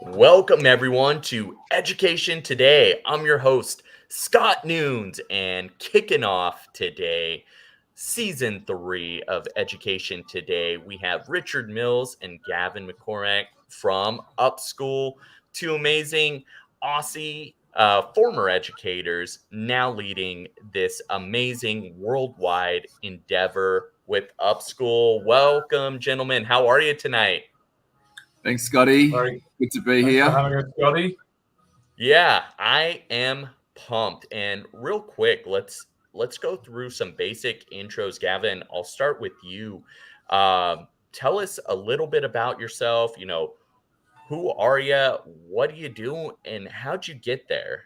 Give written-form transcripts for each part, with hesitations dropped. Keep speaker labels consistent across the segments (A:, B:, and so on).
A: Welcome, everyone, to Education Today. I'm your host, Scott Noons, and kicking off today, season 3 of Education Today, we have Richard Mills and Gavin McCormack from Upschool, two amazing Aussie former educators now leading this amazing worldwide endeavor with Upschool. Welcome, gentlemen. How are you tonight?
B: Thanks, Scotty.
C: Very
B: Good to be
C: Thanks
B: here.
C: for having us, Scotty.
A: Yeah, I am pumped. And real quick, let's go through some basic intros. Gavin, I'll start with you. Tell us a little bit about yourself. Who are you? What do you do? And how'd you get there?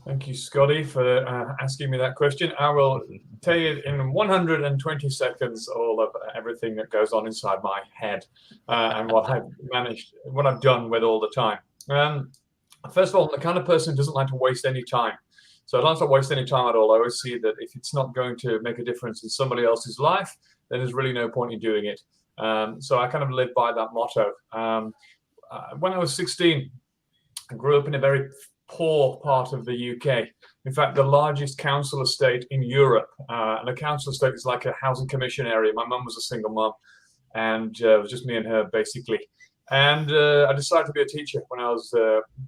C: Thank you, Scotty, for asking me that question. I will tell you in 120 seconds all of everything that goes on inside my head and what I've done with all the time. First of all, I'm the kind of person who doesn't like to waste any time. So I don't like to waste any time at all. I always see that if it's not going to make a difference in somebody else's life, then there's really no point in doing it. So I kind of live by that motto. When I was 16, I grew up in a very poor part of the UK. In fact, the largest council estate in Europe. And a council estate is like a housing commission area. My mum was a single mum, and it was just me and her, basically. And I decided to be a teacher when I was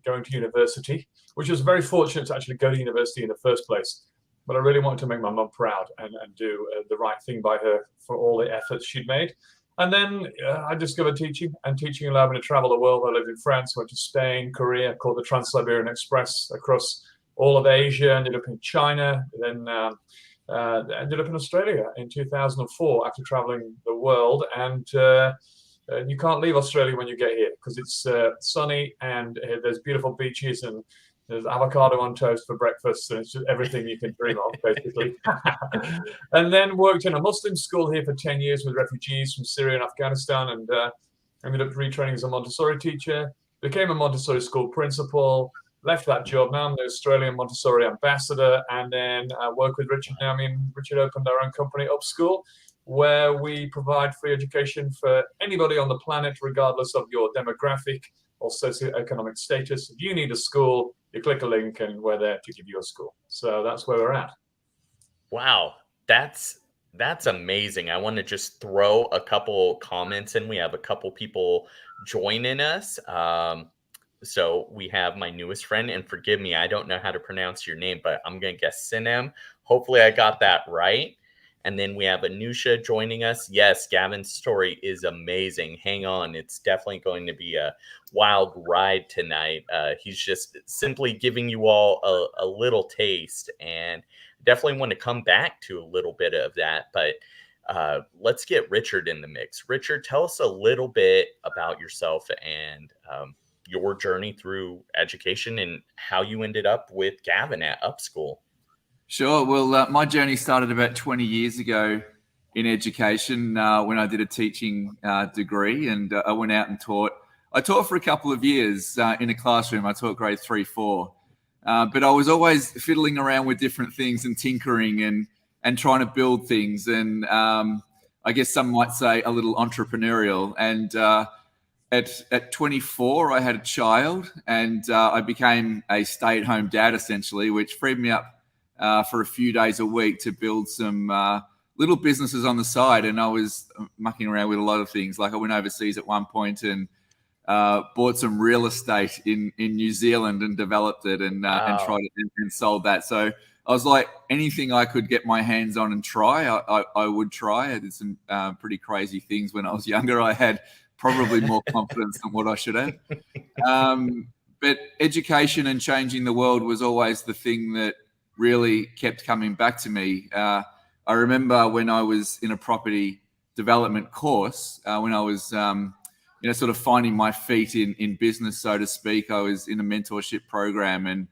C: going to university, which was very fortunate to actually go to university in the first place. But I really wanted to make my mum proud and do the right thing by her for all the efforts she'd made. And then I discovered teaching, and teaching allowed me to travel the world. I lived in France, went to Spain, Korea, called the Trans-Siberian Express across all of Asia, ended up in China, then ended up in Australia in 2004 after traveling the world. And you can't leave Australia when you get here because it's sunny and there's beautiful beaches and there's avocado on toast for breakfast, and it's just everything you can dream of, basically. And then worked in a Muslim school here for 10 years with refugees from Syria and Afghanistan, and ended up retraining as a Montessori teacher, became a Montessori school principal, left that job. Now I'm the Australian Montessori ambassador, and then work with Richard. Now me and Richard opened our own company, Upschool, where we provide free education for anybody on the planet, regardless of your demographic or socioeconomic status. If you need a school, you click a link and we're there to give you a school. So that's where we're at.
A: Wow, that's amazing. I want to just throw a couple comments in. We have a couple people joining us. So we have my newest friend, and forgive me, I don't know how to pronounce your name, but I'm going to guess Sinem. Hopefully I got that right. And then we have Anusha joining us. Yes, Gavin's story is amazing. Hang on. It's definitely going to be a wild ride tonight. He's just simply giving you all a little taste, and definitely want to come back to a little bit of that. But let's get Richard in the mix. Richard, tell us a little bit about yourself and your journey through education and how you ended up with Gavin at Upschool.
B: Sure. Well, my journey started about 20 years ago in education when I did a teaching degree, and I went out and taught. I taught for a couple of years in a classroom. I taught grade 3, 4. But I was always fiddling around with different things and tinkering and trying to build things. And I guess some might say a little entrepreneurial. And at 24, I had a child, and I became a stay-at-home dad, essentially, which freed me up for a few days a week to build some little businesses on the side. And I was mucking around with a lot of things. Like I went overseas at one point and bought some real estate in New Zealand and developed it and tried it and sold that. So I was like, anything I could get my hands on and try, I would try. I did some pretty crazy things when I was younger. I had probably more confidence than what I should have. But education and changing the world was always the thing that really kept coming back to me. I remember when I was in a property development course, when I was sort of finding my feet in business, so to speak. I was in a mentorship program, and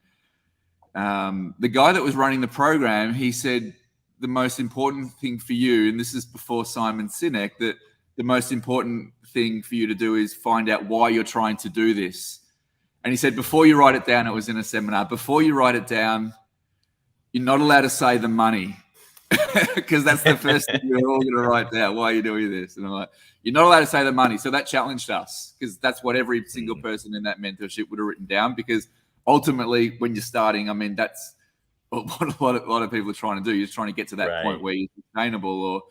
B: the guy that was running the program, he said, the most important thing for you, and this is before Simon Sinek, that the most important thing for you to do is find out why you're trying to do this. And he said, before you write it down, it was in a seminar, before you write it down, you're not allowed to say the money. Because that's the first thing we're all going to write down. Why are you doing this? And I'm like, you're not allowed to say the money. So that challenged us, because that's what every single person in that mentorship would have written down. Because ultimately, when you're starting, I mean, that's what a lot of people are trying to do. You're just trying to get to that point where you're sustainable or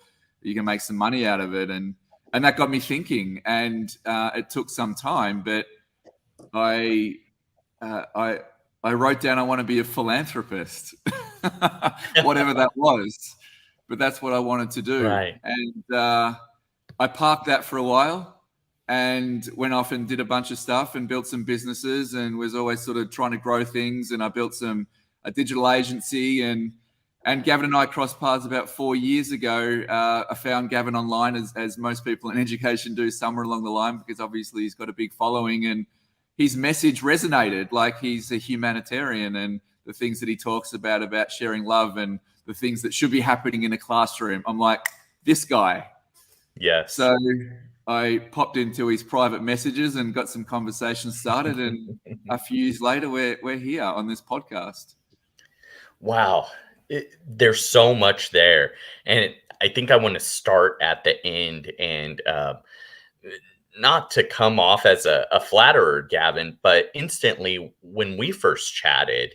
B: you can make some money out of it. And that got me thinking. And it took some time, but I wrote down I want to be a philanthropist, whatever that was. But that's what I wanted to do.
A: Right.
B: And I parked that for a while and went off and did a bunch of stuff and built some businesses and was always sort of trying to grow things. And I built a digital agency, and Gavin and I crossed paths about 4 years ago. I found Gavin online, as most people in education do, somewhere along the line, because obviously he's got a big following and his message resonated. Like, he's a humanitarian, and the things that he talks about sharing love and the things that should be happening in a classroom. I'm like, this guy.
A: Yes.
B: So I popped into his private messages and got some conversations started. And a few years later, we're here on this podcast.
A: Wow. There's so much there. And I think I want to start at the end, and not to come off as a flatterer, Gavin, but instantly when we first chatted,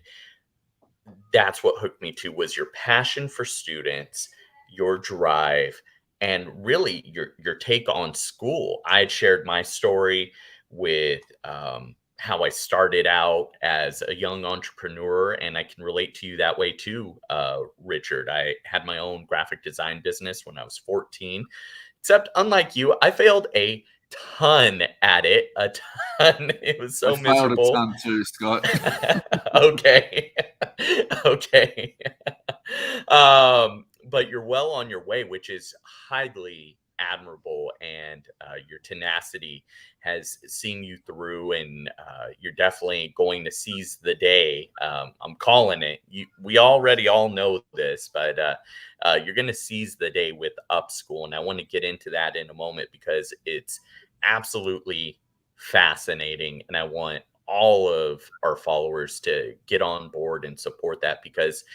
A: that's what hooked me to was your passion for students, your drive, and really your take on school. I had shared my story with how I started out as a young entrepreneur, and I can relate to you that way too, Richard. I had my own graphic design business when I was 14, except unlike you, I failed a ton at it, a ton. It was so miserable.
B: I failed a ton too, Scott.
A: Okay. Okay. But you're well on your way, which is highly admirable, and your tenacity has seen you through, and you're definitely going to seize the day. I'm calling it. We already all know this, but you're going to seize the day with Upschool, and I want to get into that in a moment because it's absolutely fascinating, and I want all of our followers to get on board and support that, because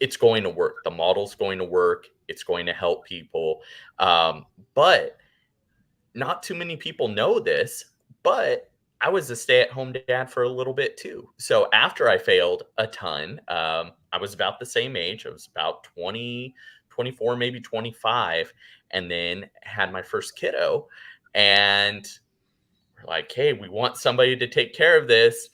A: it's going to work. The model's going to work. It's going to help people. But not too many people know this, but I was a stay-at-home dad for a little bit too. So after I failed a ton, I was about the same age. I was about 20, 24, maybe 25, and then had my first kiddo. And we're like, hey, we want somebody to take care of this.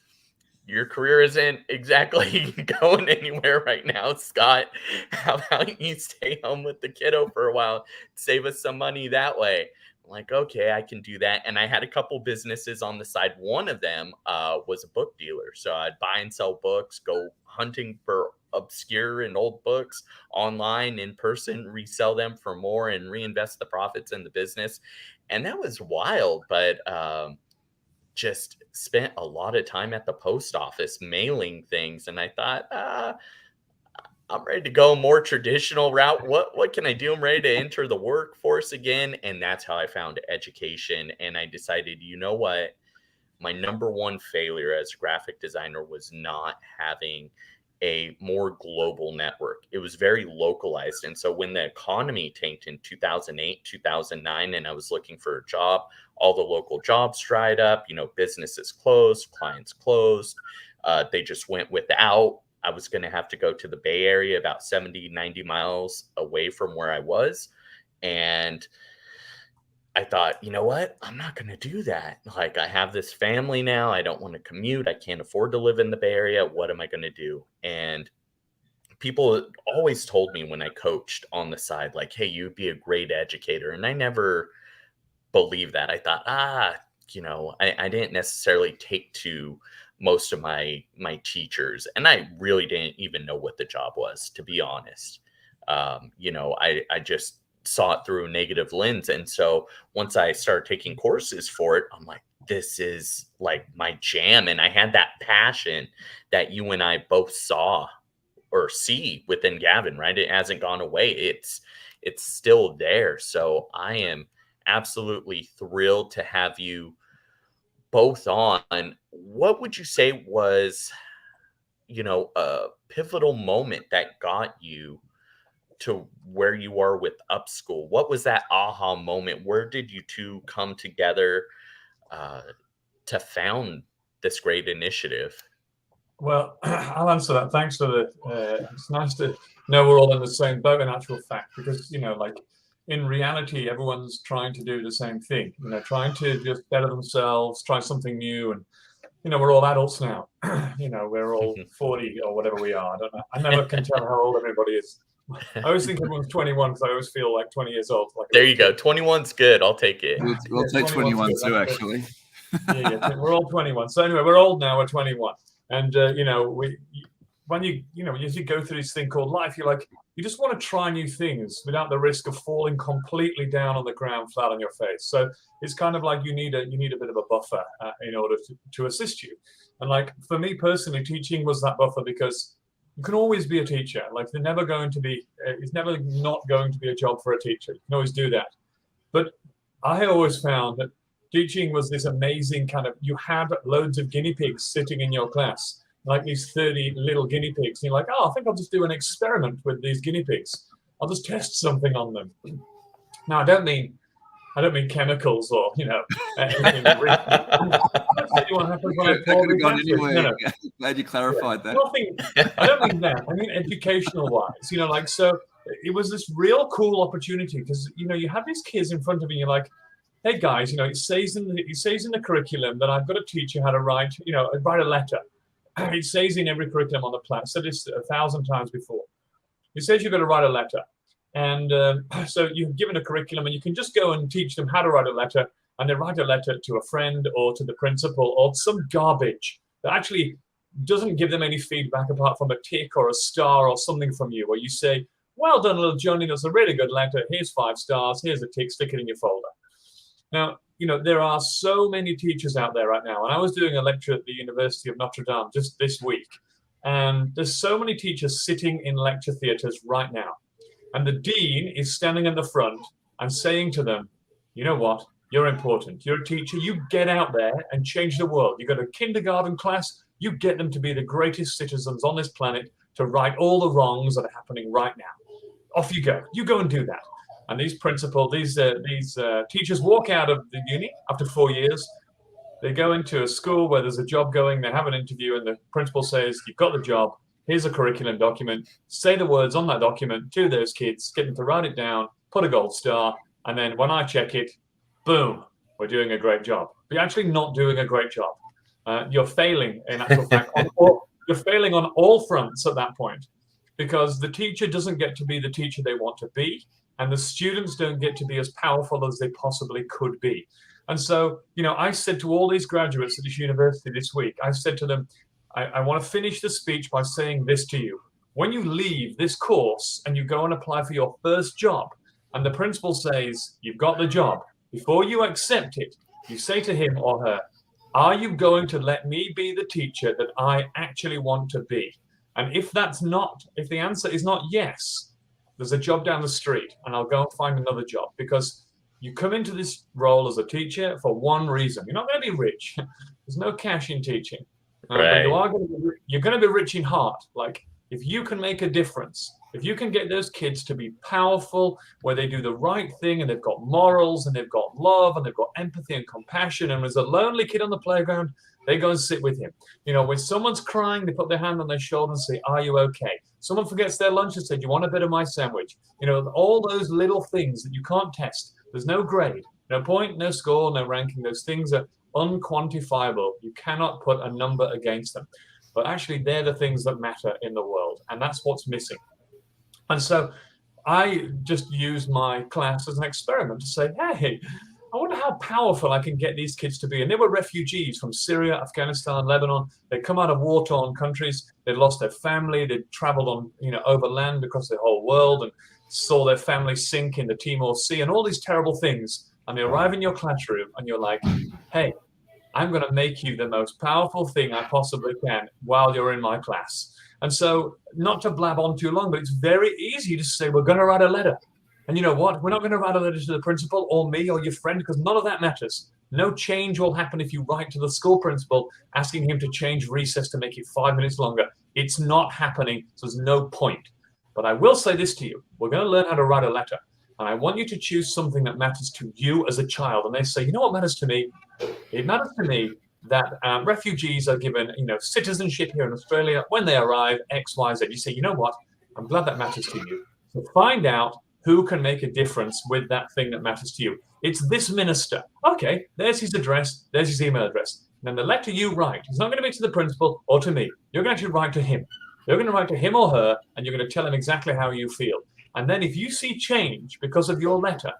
A: Your career isn't exactly going anywhere right now, Scott. How about you stay home with the kiddo for a while, save us some money that way? I'm like, okay, I can do that. And I had a couple businesses on the side. One of them was a book dealer. So I'd buy and sell books, go hunting for obscure and old books online, in person, resell them for more, and reinvest the profits in the business. And that was wild, but just spent a lot of time at the post office mailing things. And I thought, I'm ready to go a more traditional route. What can I do? I'm ready to enter the workforce again. And that's how I found education. And I decided, you know what? My number one failure as a graphic designer was not having a more global network. It was very localized. And so when the economy tanked in 2008, 2009, and I was looking for a job, all the local jobs dried up, businesses closed, clients closed. They just went without. I was going to have to go to the Bay Area, about 70, 90 miles away from where I was. And I thought, you know what? I'm not going to do that. Like, I have this family now. I don't want to commute. I can't afford to live in the Bay Area. What am I going to do? And people always told me when I coached on the side, like, hey, you'd be a great educator. And I never believed that. I thought, I didn't necessarily take to most of my teachers. And I really didn't even know what the job was, to be honest. I just saw it through a negative lens. And so once I started taking courses for it, I'm like, this is like my jam. And I had that passion that you and I both saw or see within Gavin, right? It hasn't gone away. It's still there. So I am absolutely thrilled to have you both on. What would you say was, a pivotal moment that got you to where you are with Upschool. What was that aha moment? Where did you two come together to found this great initiative?
C: Well, I'll answer that. Thanks for the. It's nice to know we're all in the same boat in actual fact, because like in reality, everyone's trying to do the same thing. Trying to just better themselves, try something new, and we're all adults now. We're all 40 or whatever we are. I don't know. I never can tell how old everybody is. I always think everyone's 21 because I always feel like 20 years old. Like
A: there you go. 21's good. I'll take it.
B: We'll take 21 too, actually.
C: Yeah, we're all 21. So anyway, we're old now. We're 21, and when you go through this thing called life, you just want to try new things without the risk of falling completely down on the ground flat on your face. So it's kind of like you need a bit of a buffer in order to assist you. And like for me personally, teaching was that buffer, because you can always be a teacher. Like it's never not going to be a job for a teacher. You can always do that. But I always found that teaching was this amazing kind of, you had loads of guinea pigs sitting in your class, like these 30 little guinea pigs. And you're like, oh, I think I'll just do an experiment with these guinea pigs. I'll just test something on them. Now, I don't mean chemicals or, anything. What happens when I pour these
B: anyway. Glad you clarified that.
C: I don't mean that. I mean educational wise. So it was this real cool opportunity, because, you have these kids in front of you and you're like, hey guys, it says in the curriculum that I've got to teach you how to write a letter. It says in every curriculum on the planet. I've said this 1,000 times before. It says you've got to write a letter. And so you've given a curriculum and you can just go and teach them how to write a letter, and they write a letter to a friend or to the principal or some garbage that actually doesn't give them any feedback apart from a tick or a star or something from you, where you say, well done, little Johnny, that's a really good letter. Here's 5 stars. Here's a tick. Stick it in your folder. Now, there are so many teachers out there right now. And I was doing a lecture at the University of Notre Dame just this week. And there's so many teachers sitting in lecture theatres right now. And the dean is standing in the front and saying to them, you know what? You're important. You're a teacher. You get out there and change the world. You got a kindergarten class. You get them to be the greatest citizens on this planet, to right all the wrongs that are happening right now. Off you go. You go and do that. And these teachers walk out of the uni after 4 years. They go into a school where there's a job going. They have an interview, and the principal says, you've got the job. Here's a curriculum document. Say the words on that document to those kids, get them to write it down, put a gold star, and then when I check it, boom, we're doing a great job. But you're actually not doing a great job. You're failing, in actual fact. You're failing on all fronts at that point, because the teacher doesn't get to be the teacher they want to be, and the students don't get to be as powerful as they possibly could be. And so, I said to all these graduates at this university this week, I said to them, I want to finish the speech by saying this to you. When you leave this course and you go and apply for your first job, and the principal says, you've got the job, before you accept it, you say to him or her, are you going to let me be the teacher that I actually want to be? And if the answer is not yes, there's a job down the street and I'll go and find another job, because you come into this role as a teacher for one reason. You're not going to be rich. There's no cash in teaching.
A: Right.
C: But you're going to be rich in heart. Like, if you can make a difference, if you can get those kids to be powerful, where they do the right thing and they've got morals and they've got love and they've got empathy and compassion, and there's a lonely kid on the playground, they go and sit with him. When someone's crying, they put their hand on their shoulder and say, are you okay? Someone forgets their lunch and said, do you want a bit of my sandwich? All those little things that you can't test. There's no grade, no point, no score, no ranking. Those things are unquantifiable. You cannot put a number against them. But actually, they're the things that matter in the world, and that's what's missing. And so I just used my class as an experiment to say, hey, I wonder how powerful I can get these kids to be. And they were refugees from Syria, Afghanistan, Lebanon. They'd come out of war-torn countries. They'd lost their family. They'd traveled on, overland across the whole world and saw their family sink in the Timor Sea and all these terrible things. And they arrive in your classroom and you're like, hey, I'm going to make you the most powerful thing I possibly can while you're in my class. And so, not to blab on too long, but it's very easy to say, we're going to write a letter. And you know what? We're not going to write a letter to the principal or me or your friend, because none of that matters. No change will happen if you write to the school principal asking him to change recess to make it 5 minutes longer. It's not happening, so there's no point. But I will say this to you. We're going to learn how to write a letter. And I want you to choose something that matters to you as a child. And they say, you know what matters to me? It matters to me that refugees are given, citizenship here in Australia when they arrive, X, Y, Z. You say, you know what? I'm glad that matters to you. So find out who can make a difference with that thing that matters to you. It's this minister. Okay, there's his address. There's his email address. And then the letter you write is not going to be to the principal or to me. You're going to actually write to him. You're going to write to him or her, and you're going to tell him exactly how you feel. And then if you see change because of your letter,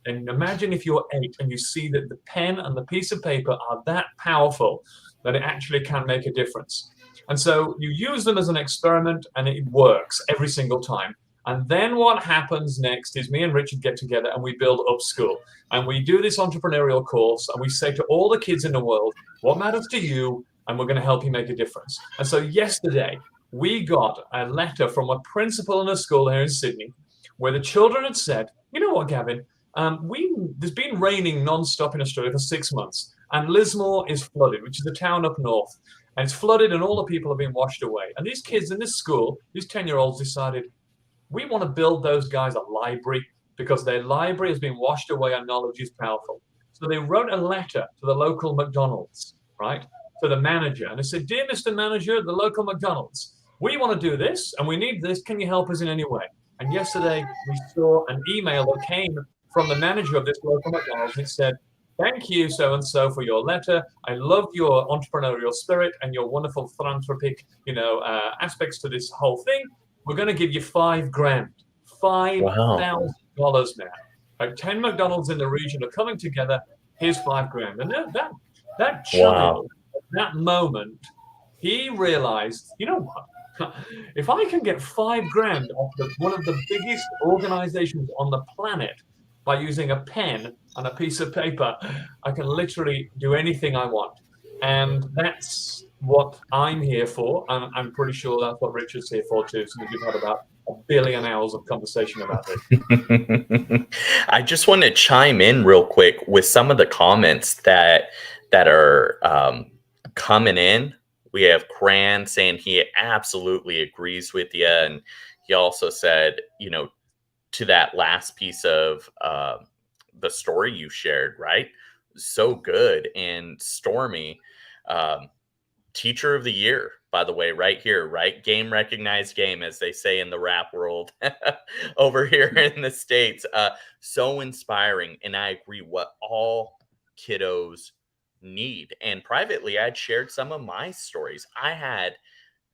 C: and imagine if you're 8 and you see that the pen and the piece of paper are that powerful that it actually can make a difference. And so you use them as an experiment and it works every single time. And then what happens next is me and Richard get together and we build Upschool. And we do this entrepreneurial course and we say to all the kids in the world, what matters to you? And we're going to help you make a difference. And so yesterday, we got a letter from a principal in a school here in Sydney where the children had said, you know what, Gavin, there's been raining non-stop in Australia for 6 months, and Lismore is flooded, which is a town up north, and it's flooded, and all the people have been washed away. And these kids in this school, these 10-year-olds, decided we want to build those guys a library because their library has been washed away and knowledge is powerful. So they wrote a letter to the local McDonald's, right, to the manager, and they said, "Dear Mr. Manager, the local McDonald's, we want to do this, and we need this. Can you help us in any way?" And yesterday we saw an email that came from the manager of this local McDonald's. It said, "Thank you, so-and-so, for your letter. I love your entrepreneurial spirit and your wonderful philanthropic, aspects to this whole thing. We're going to give you $5,000, $5,000 now. Like 10 McDonald's in the region are coming together. Here's $5,000." And that child, at that moment, he realized, you know what? If I can get $5,000 off one of the biggest organizations on the planet by using a pen and a piece of paper, I can literally do anything I want. And that's what I'm here for. And I'm pretty sure that's what Richard's here for too. So we've had about 1 billion hours of conversation about this.
A: I just want to chime in real quick with some of the comments that are coming in. We have Cran saying he absolutely agrees with you. And he also said, to that last piece of the story you shared, right? So good. And Stormy, teacher of the year, by the way, right here, right? Game recognized game, as they say in the rap world over here in the States. So inspiring. And I agree, what all kiddos need. And privately, I'd shared some of my stories.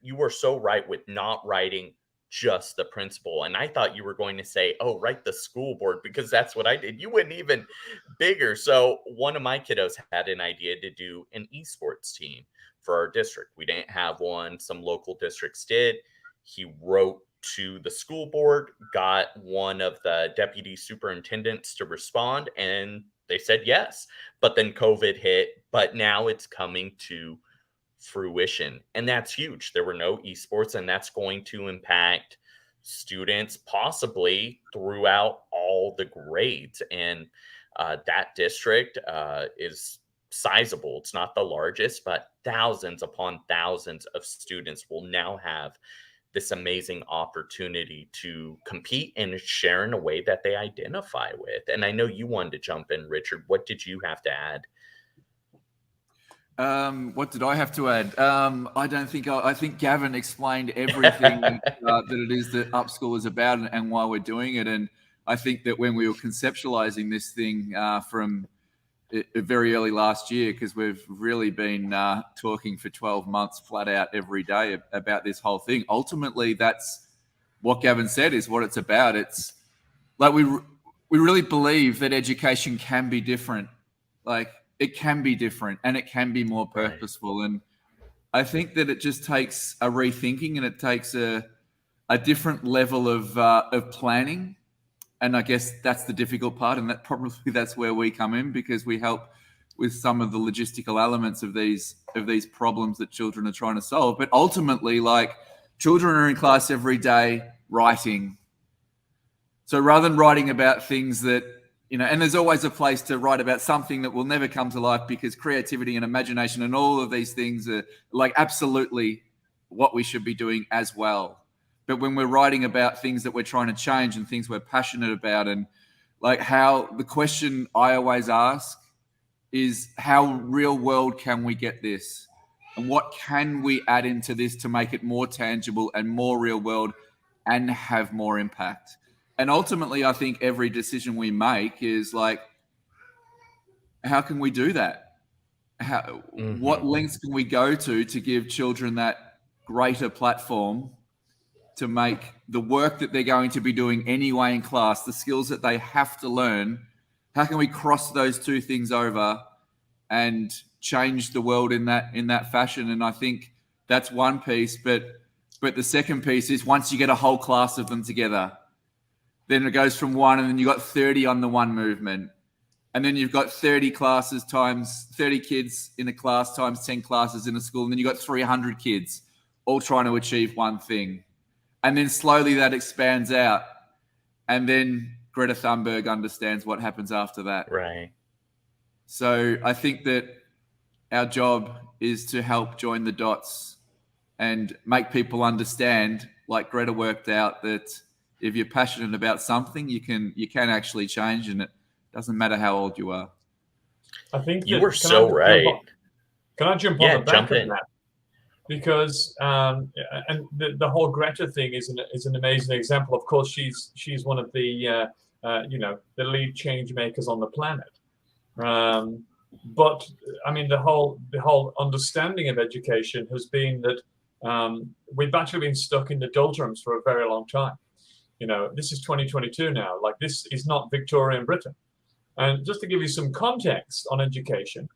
A: You were so right with not writing just the principal. And I thought you were going to say, oh, write the school board, because that's what I did. You went even bigger. So one of my kiddos had an idea to do an esports team for our district. We didn't have one. Some local districts did. He wrote to the school board, got one of the deputy superintendents to respond, and they said yes. But then COVID hit, but now it's coming to fruition. And that's huge. There were no esports, and that's going to impact students possibly throughout all the grades. And that district is sizable. It's not the largest, but thousands upon thousands of students will now have this amazing opportunity to compete and share in a way that they identify with. And I know you wanted to jump in, Richard. What did you have to add?
B: What did I have to add? I think Gavin explained everything that it is that Upschool is about and why we're doing it. And I think that when we were conceptualizing this thing from very early last year, because we've really been talking for 12 months flat out every day about this whole thing. Ultimately, that's what Gavin said is what it's about. It's like we really believe that education can be different. Like it can be different and it can be more purposeful. And I think that it just takes a rethinking and it takes a different level of planning. And I guess that's the difficult part, and that's where we come in, because we help with some of the logistical elements of these problems that children are trying to solve. But ultimately, like, children are in class every day writing. So rather than writing about things that, and there's always a place to write about something that will never come to life, because creativity and imagination and all of these things are like absolutely what we should be doing as well. But when we're writing about things that we're trying to change and things we're passionate about, and like how the question I always ask is, how real world can we get this? And what can we add into this to make it more tangible and more real world and have more impact? And ultimately, I think every decision we make is like, how can we do that? What lengths can we go to give children that greater platform to make the work that they're going to be doing anyway in class, the skills that they have to learn? How can we cross those two things over and change the world in that fashion? And I think that's one piece. But the second piece is, once you get a whole class of them together, then it goes from one, and then you got 30 on the one movement. And then you've got 30 classes times 30 kids in a class times 10 classes in a school. And then you've got 300 kids all trying to achieve one thing. And then slowly that expands out. And then Greta Thunberg understands what happens after that.
A: Right.
B: So I think that our job is to help join the dots and make people understand, like Greta worked out, that if you're passionate about something, you can actually change, and it doesn't matter how old you are.
C: I think
A: you were so right.
C: Can I jump on the back of that? Because and the whole Greta thing is an amazing example. Of course, she's one of the the lead change makers on the planet. But I mean, the whole understanding of education has been that we've actually been stuck in the doldrums for a very long time. This is 2022 now. Like, this is not Victorian Britain. And just to give you some context on education,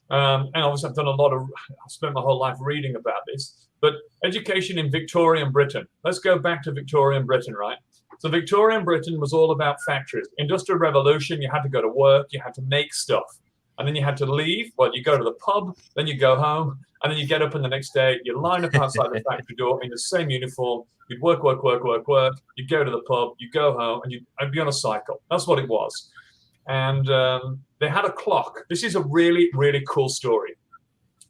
C: and obviously I've spent my whole life reading about this, but education in Victorian Britain. Let's go back to Victorian Britain, right? So Victorian Britain was all about factories. Industrial Revolution, you had to go to work, you had to make stuff. And then you had to leave. Well, you go to the pub, then you go home, and then you get up in the next day, you line up outside the factory door in the same uniform, you'd work, you go to the pub, you go home, and you'd be on a cycle. That's what it was. And they had a clock. This is a really, really cool story.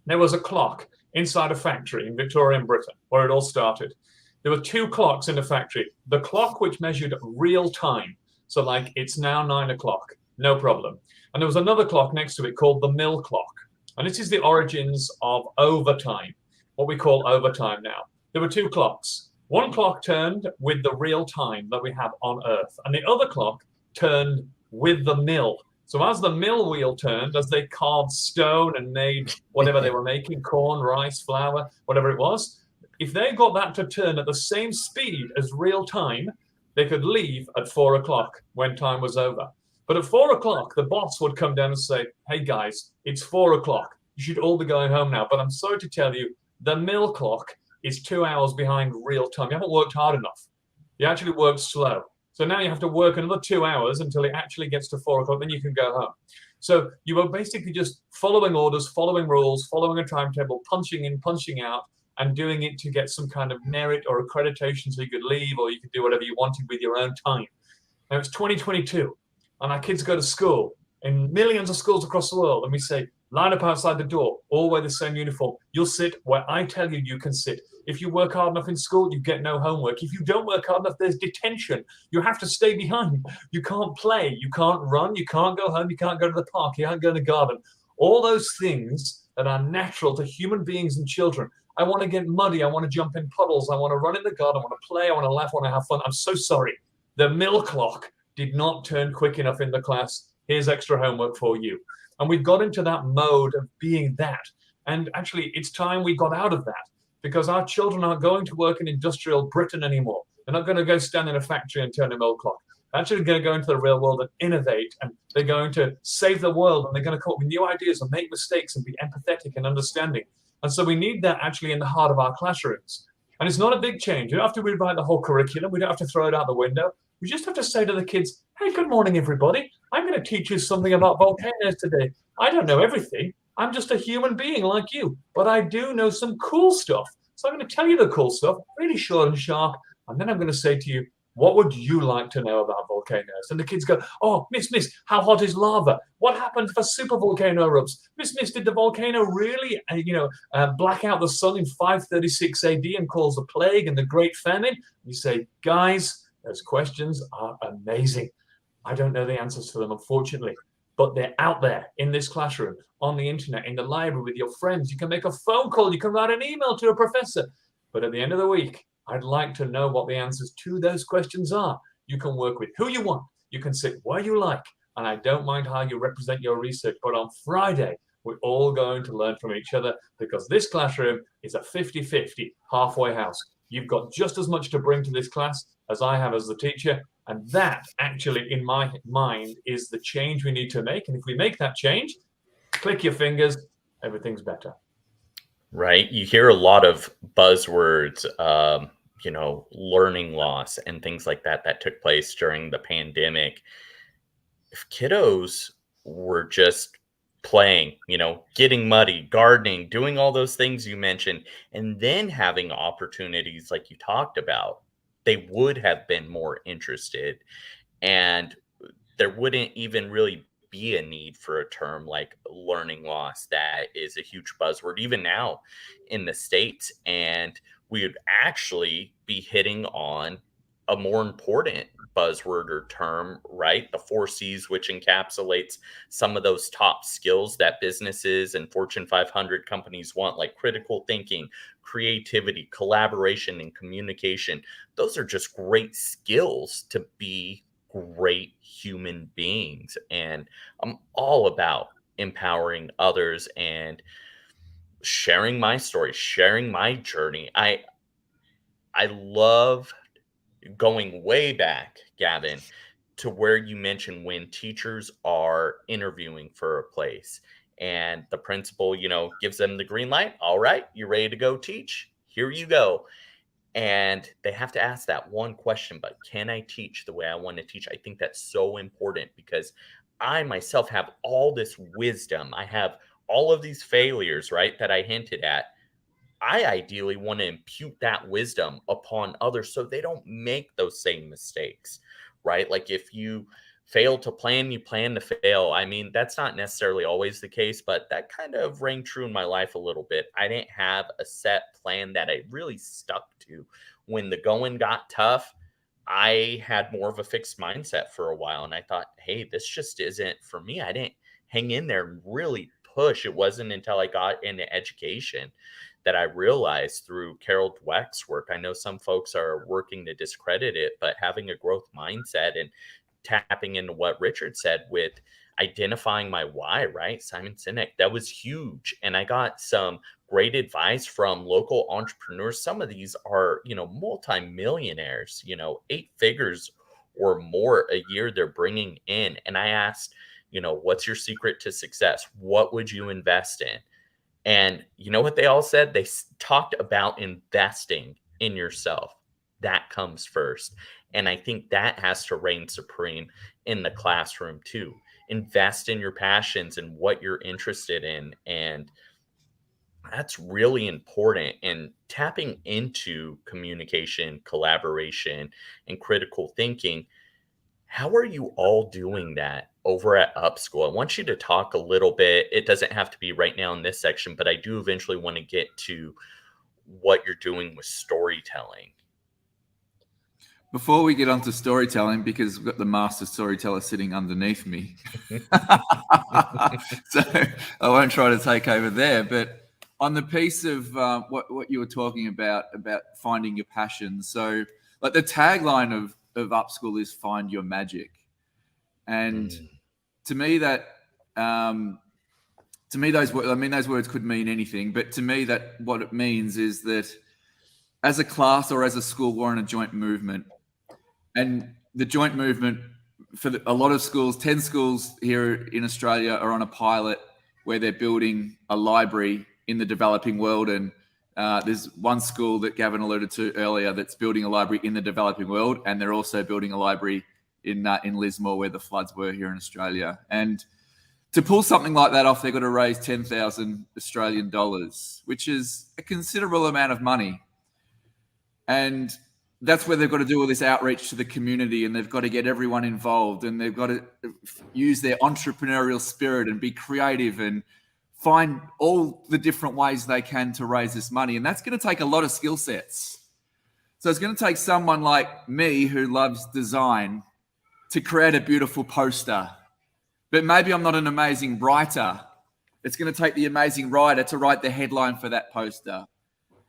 C: There was a clock inside a factory in Victorian Britain where it all started. There were two clocks in the factory. The clock which measured real time. So like, it's now 9 o'clock, no problem. And there was another clock next to it called the mill clock. And this is the origins of overtime, what we call overtime now. There were two clocks. One clock turned with the real time that we have on Earth, and the other clock turned with the mill. So as the mill wheel turned, as they carved stone and made whatever they were making, corn, rice, flour, whatever it was, if they got that to turn at the same speed as real time, they could leave at 4 o'clock when time was over. But at 4 o'clock, the boss would come down and say, hey guys, it's 4 o'clock. You should all be going home now. But I'm sorry to tell you, the mill clock is 2 hours behind real time. You haven't worked hard enough. You actually worked slow. So now you have to work another 2 hours until it actually gets to 4 o'clock, then you can go home. So you were basically just following orders, following rules, following a timetable, punching in, punching out, and doing it to get some kind of merit or accreditation so you could leave or you could do whatever you wanted with your own time. Now it's 2022, and our kids go to school in millions of schools across the world, and we say, line up outside the door, all wear the same uniform. You'll sit where I tell you you can sit. If you work hard enough in school, you get no homework. If you don't work hard enough, there's detention. You have to stay behind. You can't play. You can't run. You can't go home. You can't go to the park. You can't go in the garden. All those things that are natural to human beings and children. I want to get muddy. I want to jump in puddles. I want to run in the garden. I want to play. I want to laugh. I want to have fun. I'm so sorry. The mill clock did not turn quick enough in the class. Here's extra homework for you. And we've got into that mode of being that. And actually, it's time we got out of that, because our children aren't going to work in industrial Britain anymore. They're not going to go stand in a factory and turn a mill clock. They're actually going to go into the real world and innovate, and they're going to save the world, and they're going to come up with new ideas and make mistakes and be empathetic and understanding. And so we need that actually in the heart of our classrooms. And it's not a big change. You don't have to rewrite the whole curriculum. We don't have to throw it out the window. We just have to say to the kids, hey, good morning, everybody. I'm going to teach you something about volcanoes today. I don't know everything. I'm just a human being like you, but I do know some cool stuff. So I'm going to tell you the cool stuff, really short and sharp, and then I'm going to say to you, What would you like to know about volcanoes? And the kids go, oh, Miss, how hot is lava? What happened if a super volcano erupts? Miss, did the volcano really, black out the sun in 536 AD and cause the plague and the Great Famine? You say, guys, those questions are amazing. I don't know the answers to them, unfortunately, but they're out there in this classroom, on the internet, in the library with your friends. You can make a phone call. You can write an email to a professor. But at the end of the week, I'd like to know what the answers to those questions are. You can work with who you want. You can sit where you like. And I don't mind how you represent your research. But on Friday, we're all going to learn from each other, because this classroom is a 50-50 halfway house. You've got just as much to bring to this class as I have as the teacher. And that actually, in my mind, is the change we need to make. And if we make that change, click your fingers, everything's better.
A: Right. You hear a lot of buzzwords, learning loss and things like that took place during the pandemic. If kiddos were just playing, getting muddy, gardening, doing all those things you mentioned, and then having opportunities like you talked about, they would have been more interested, and there wouldn't even really be a need for a term like learning loss that is a huge buzzword even now in the States. And we would actually be hitting on a more important buzzword or term, right? The 4 C's, which encapsulates some of those top skills that businesses and Fortune 500 companies want, like critical thinking, creativity, collaboration, and communication. Those are just great skills to be great human beings. And I'm all about empowering others and sharing my story, sharing my journey. I love going way back, Gavin, to where you mentioned when teachers are interviewing for a place and the principal, gives them the green light. All right, you ready to go teach? Here you go. And they have to ask that one question, but can I teach the way I want to teach? I think that's so important, because I myself have all this wisdom. I have all of these failures, right, that I hinted at. I ideally want to impute that wisdom upon others so they don't make those same mistakes, right? Like if you fail to plan, you plan to fail. I mean, that's not necessarily always the case, but that kind of rang true in my life a little bit. I didn't have a set plan that I really stuck to. When the going got tough, I had more of a fixed mindset for a while, and I thought, hey, this just isn't for me. I didn't hang in there and really push. It wasn't until I got into education that I realized through Carol Dweck's work. I know some folks are working to discredit it, but having a growth mindset and tapping into what Richard said with identifying my why, right? Simon Sinek, that was huge. And I got some great advice from local entrepreneurs. Some of these are, multimillionaires, 8 figures or more a year they're bringing in. And I asked, what's your secret to success? What would you invest in? And you know what they all said? They talked about investing in yourself. That comes first. And I think that has to reign supreme in the classroom too. Invest in your passions and what you're interested in. And that's really important. And tapping into communication, collaboration, and critical thinking. How are you all doing that over at Upschool? I want you to talk a little bit. It doesn't have to be right now in this section, but I do eventually want to get to what you're doing with storytelling.
B: Before we get onto storytelling, because we've got the master storyteller sitting underneath me, so I won't try to take over there. But on the piece of what you were talking about finding your passion, so like the tagline of Upschool is "Find Your Magic," and to me that those words could mean anything, but to me that what it means is that as a class or as a school, we're in a joint movement. And the joint movement for a lot of schools, 10 schools here in Australia are on a pilot where they're building a library in the developing world. And there's one school that Gavin alluded to earlier that's building a library in the developing world. And they're also building a library in Lismore where the floods were here in Australia. And to pull something like that off, they've got to raise 10,000 Australian dollars, which is a considerable amount of money. And that's where they've got to do all this outreach to the community, and they've got to get everyone involved, and they've got to use their entrepreneurial spirit and be creative and find all the different ways they can to raise this money. And that's going to take a lot of skill sets. So it's going to take someone like me who loves design to create a beautiful poster. But maybe I'm not an amazing writer. It's going to take the amazing writer to write the headline for that poster.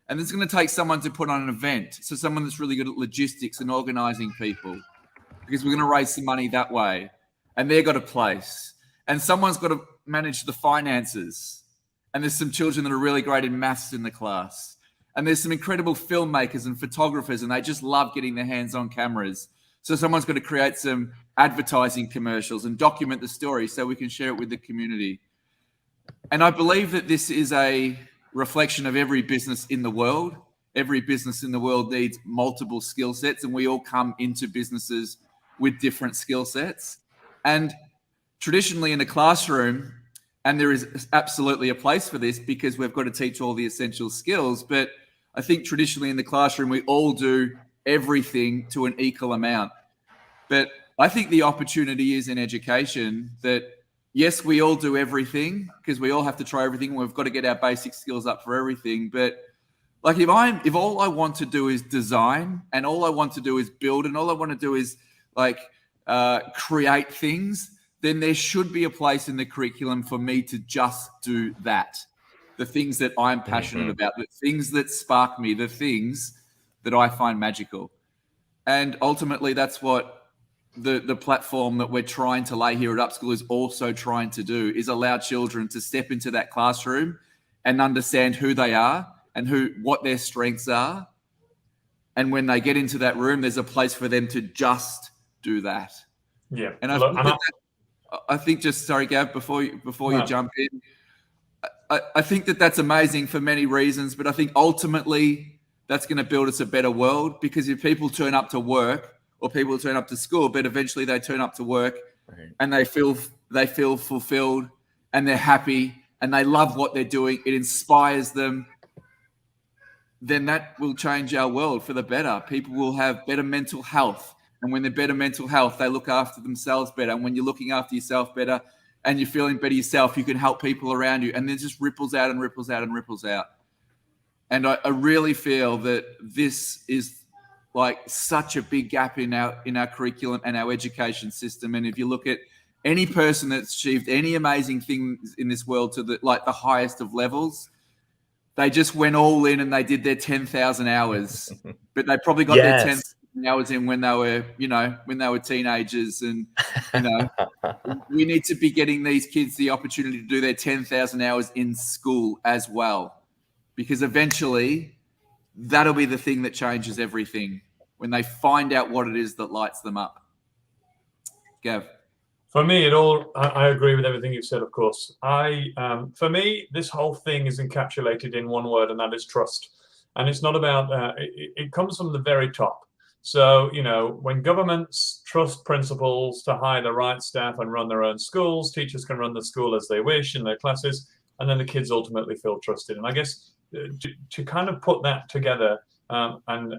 B: And it's going to take someone to put on an event. So someone that's really good at logistics and organizing people, because we're going to raise some money that way. And they've got a place. And someone's got to manage the finances. And there's some children that are really great in maths in the class. And there's some incredible filmmakers and photographers, and they just love getting their hands on cameras. So someone's got to create some advertising commercials and document the story so we can share it with the community. And I believe that this is a reflection of every business in the world. Every business in the world needs multiple skill sets, and we all come into businesses with different skill sets. And traditionally in a classroom, and there is absolutely a place for this because we've got to teach all the essential skills, but I think traditionally in the classroom, we all do everything to an equal amount. But I think the opportunity is in education that, yes, we all do everything because we all have to try everything. We've got to get our basic skills up for everything. But like if all I want to do is design, and all I want to do is build, and all I want to do is like create things, then there should be a place in the curriculum for me to just do that. The things that I'm passionate about, the things that spark me, the things that I find magical. And ultimately, that's what the platform that we're trying to lay here at Upschool is also trying to do, is allow children to step into that classroom and understand who they are and what their strengths are. And when they get into that room, there's a place for them to just do that.
C: Yeah.
B: And I think just, sorry, Gav, before you jump in, I think that that's amazing for many reasons, but I think ultimately that's going to build us a better world, because if people turn up to work, or people turn up to school, but eventually they turn up to work and they feel fulfilled and they're happy and they love what they're doing, it inspires them, then that will change our world for the better. People will have better mental health. And when they're better mental health, they look after themselves better. And when you're looking after yourself better and you're feeling better yourself, you can help people around you. And then it just ripples out and ripples out and ripples out. And I really feel that this is like such a big gap in our curriculum and our education system. And if you look at any person that's achieved any amazing things in this world to the highest of levels, they just went all in and they did their 10,000 hours, but they probably got their 10,000 hours in when they were teenagers. And, we need to be getting these kids the opportunity to do their 10,000 hours in school as well, because eventually that'll be the thing that changes everything, when they find out what it is that lights them up. Gav.
C: For me, I agree with everything you've said, of course. For me, this whole thing is encapsulated in one word, and that is trust. And it's not about, it comes from the very top. So, when governments trust principals to hire the right staff and run their own schools, teachers can run the school as they wish in their classes, and then the kids ultimately feel trusted. And I guess to kind of put that together and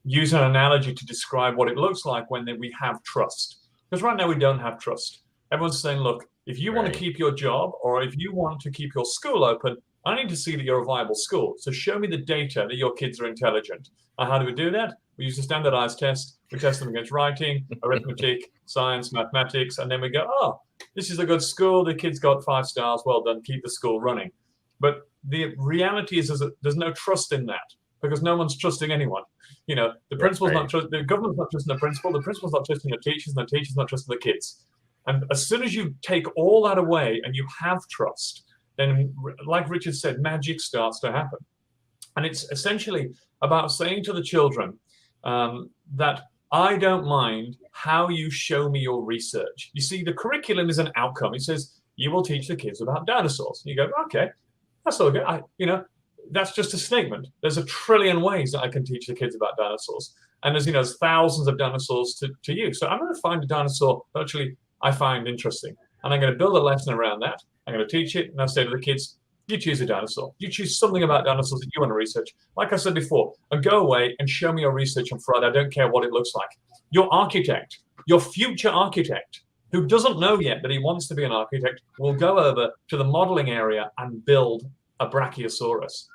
C: use an analogy to describe what it looks like when we have trust. Because right now we don't have trust. Everyone's saying, look, if you want to keep your job, or if you want to keep your school open, I need to see that you're a viable school. So show me the data that your kids are intelligent. And how do we do that? We use a standardized test. We test them against writing, arithmetic, science, mathematics, and then we go, oh, this is a good school. The kids got 5 stars. Well done. Keep the school running. But the reality is that there's no trust in that, because no one's trusting anyone. The principal's not trusting, the government's not trusting the principal's not trusting the teachers, and the teachers not trusting the kids. And as soon as you take all that away and you have trust, then, like Richard said, magic starts to happen. And it's essentially about saying to the children that I don't mind how you show me your research. You see, the curriculum is an outcome. It says you will teach the kids about dinosaurs. You go, okay, that's all good. That's just a statement. There's a trillion ways that I can teach the kids about dinosaurs. And there's thousands of dinosaurs to use. So I'm going to find a dinosaur that actually I find interesting. And I'm going to build a lesson around that. I'm going to teach it. And I'll say to the kids, You choose a dinosaur. You choose something about dinosaurs that you want to research. Like I said before, and go away and show me your research on Friday. I don't care what it looks like. Your architect, your future architect, who doesn't know yet that he wants to be an architect, will go over to the modeling area and build a brachiosaurus.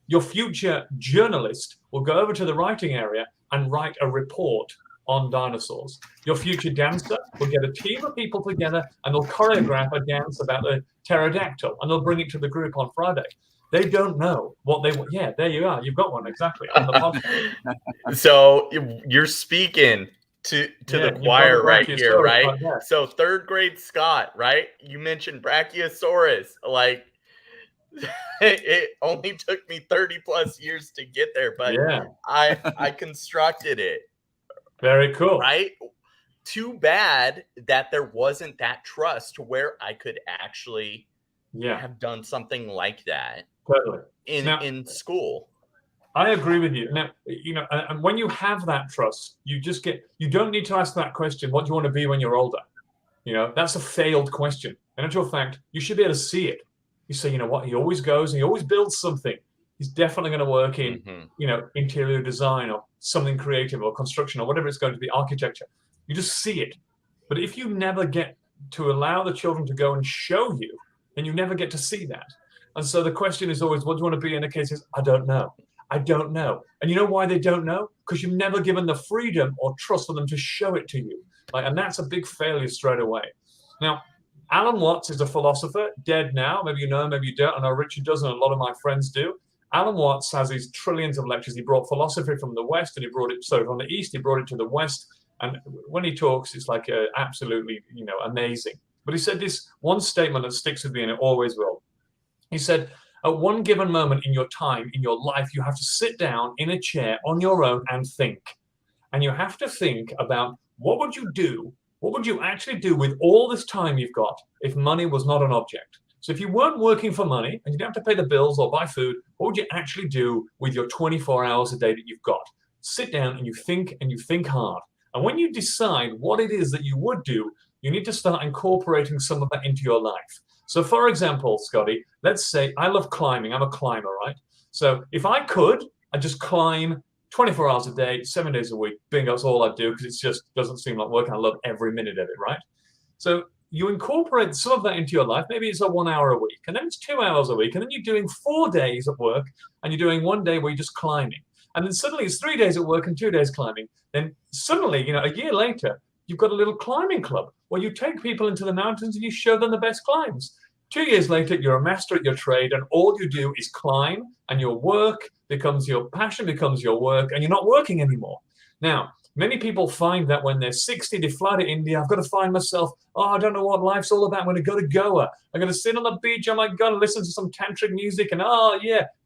C: Your future journalist will go over to the writing area and write a report on dinosaurs. Your future dancer will get a team of people together and they'll choreograph a dance about the pterodactyl and they'll bring it to the group on Friday. They don't know what they want. Yeah, there you are. You've got one exactly on the podcast.
A: So you're speaking to the choir right here, right? So 3rd grade Scott, right? You mentioned Brachiosaurus. Like, it only took me 30 plus years to get there, but I constructed it.
C: Very cool.
A: Right? Too bad that there wasn't that trust where I could actually have done something like that in school.
C: I agree with you. Now, and when you have that trust, you don't need to ask that question, what do you want to be when you're older? That's a failed question. In actual fact, you should be able to see it. You say, you know what, he always goes and he always builds something. He's definitely going to work in, interior design or something creative or construction or whatever it's going to be, architecture. You just see it. But if you never get to allow the children to go and show you, then you never get to see that. And so the question is always, what do you want to be? In the case is, I don't know. I don't know. And you know why they don't know? Because you've never given the freedom or trust for them to show it to you. And that's a big failure straight away. Now, Alan Watts is a philosopher, dead now. Maybe you know him, maybe you don't. I know Richard does, and a lot of my friends do. Alan Watts has these trillions of lectures. He brought philosophy from the West, and from the East, he brought it to the West. And when he talks, it's like absolutely, amazing. But he said this one statement that sticks with me, and it always will. He said, at one given moment in your time, in your life, you have to sit down in a chair on your own and think. And you have to think about what would you do? What would you actually do with all this time you've got if money was not an object? So if you weren't working for money and you don't have to pay the bills or buy food, what would you actually do with your 24 hours a day that you've got? Sit down and you think hard. And when you decide what it is that you would do, you need to start incorporating some of that into your life. So for example, Scotty, let's say I love climbing. I'm a climber, right? So if I could, I'd just climb 24 hours a day, 7 days a week. Bingo, that's all I'd do because it just doesn't seem like work. I love every minute of it, right? So you incorporate some of that into your life. Maybe it's a 1 hour a week, and then it's 2 hours a week, and then you're doing 4 days at work, and you're doing 1 day where you're just climbing. And then suddenly it's 3 days at work and 2 days climbing. Then suddenly, a year later, you've got a little climbing club where you take people into the mountains and you show them the best climbs. 2 years later, you're a master at your trade, and all you do is climb, and your work becomes your passion, becomes your work, and you're not working anymore. Now, many people find that when they're 60, they fly to India. I've got to find myself. Oh, I don't know what life's all about. I'm going to go to Goa. I'm going to sit on the beach. Oh my God, and listen to some tantric music. And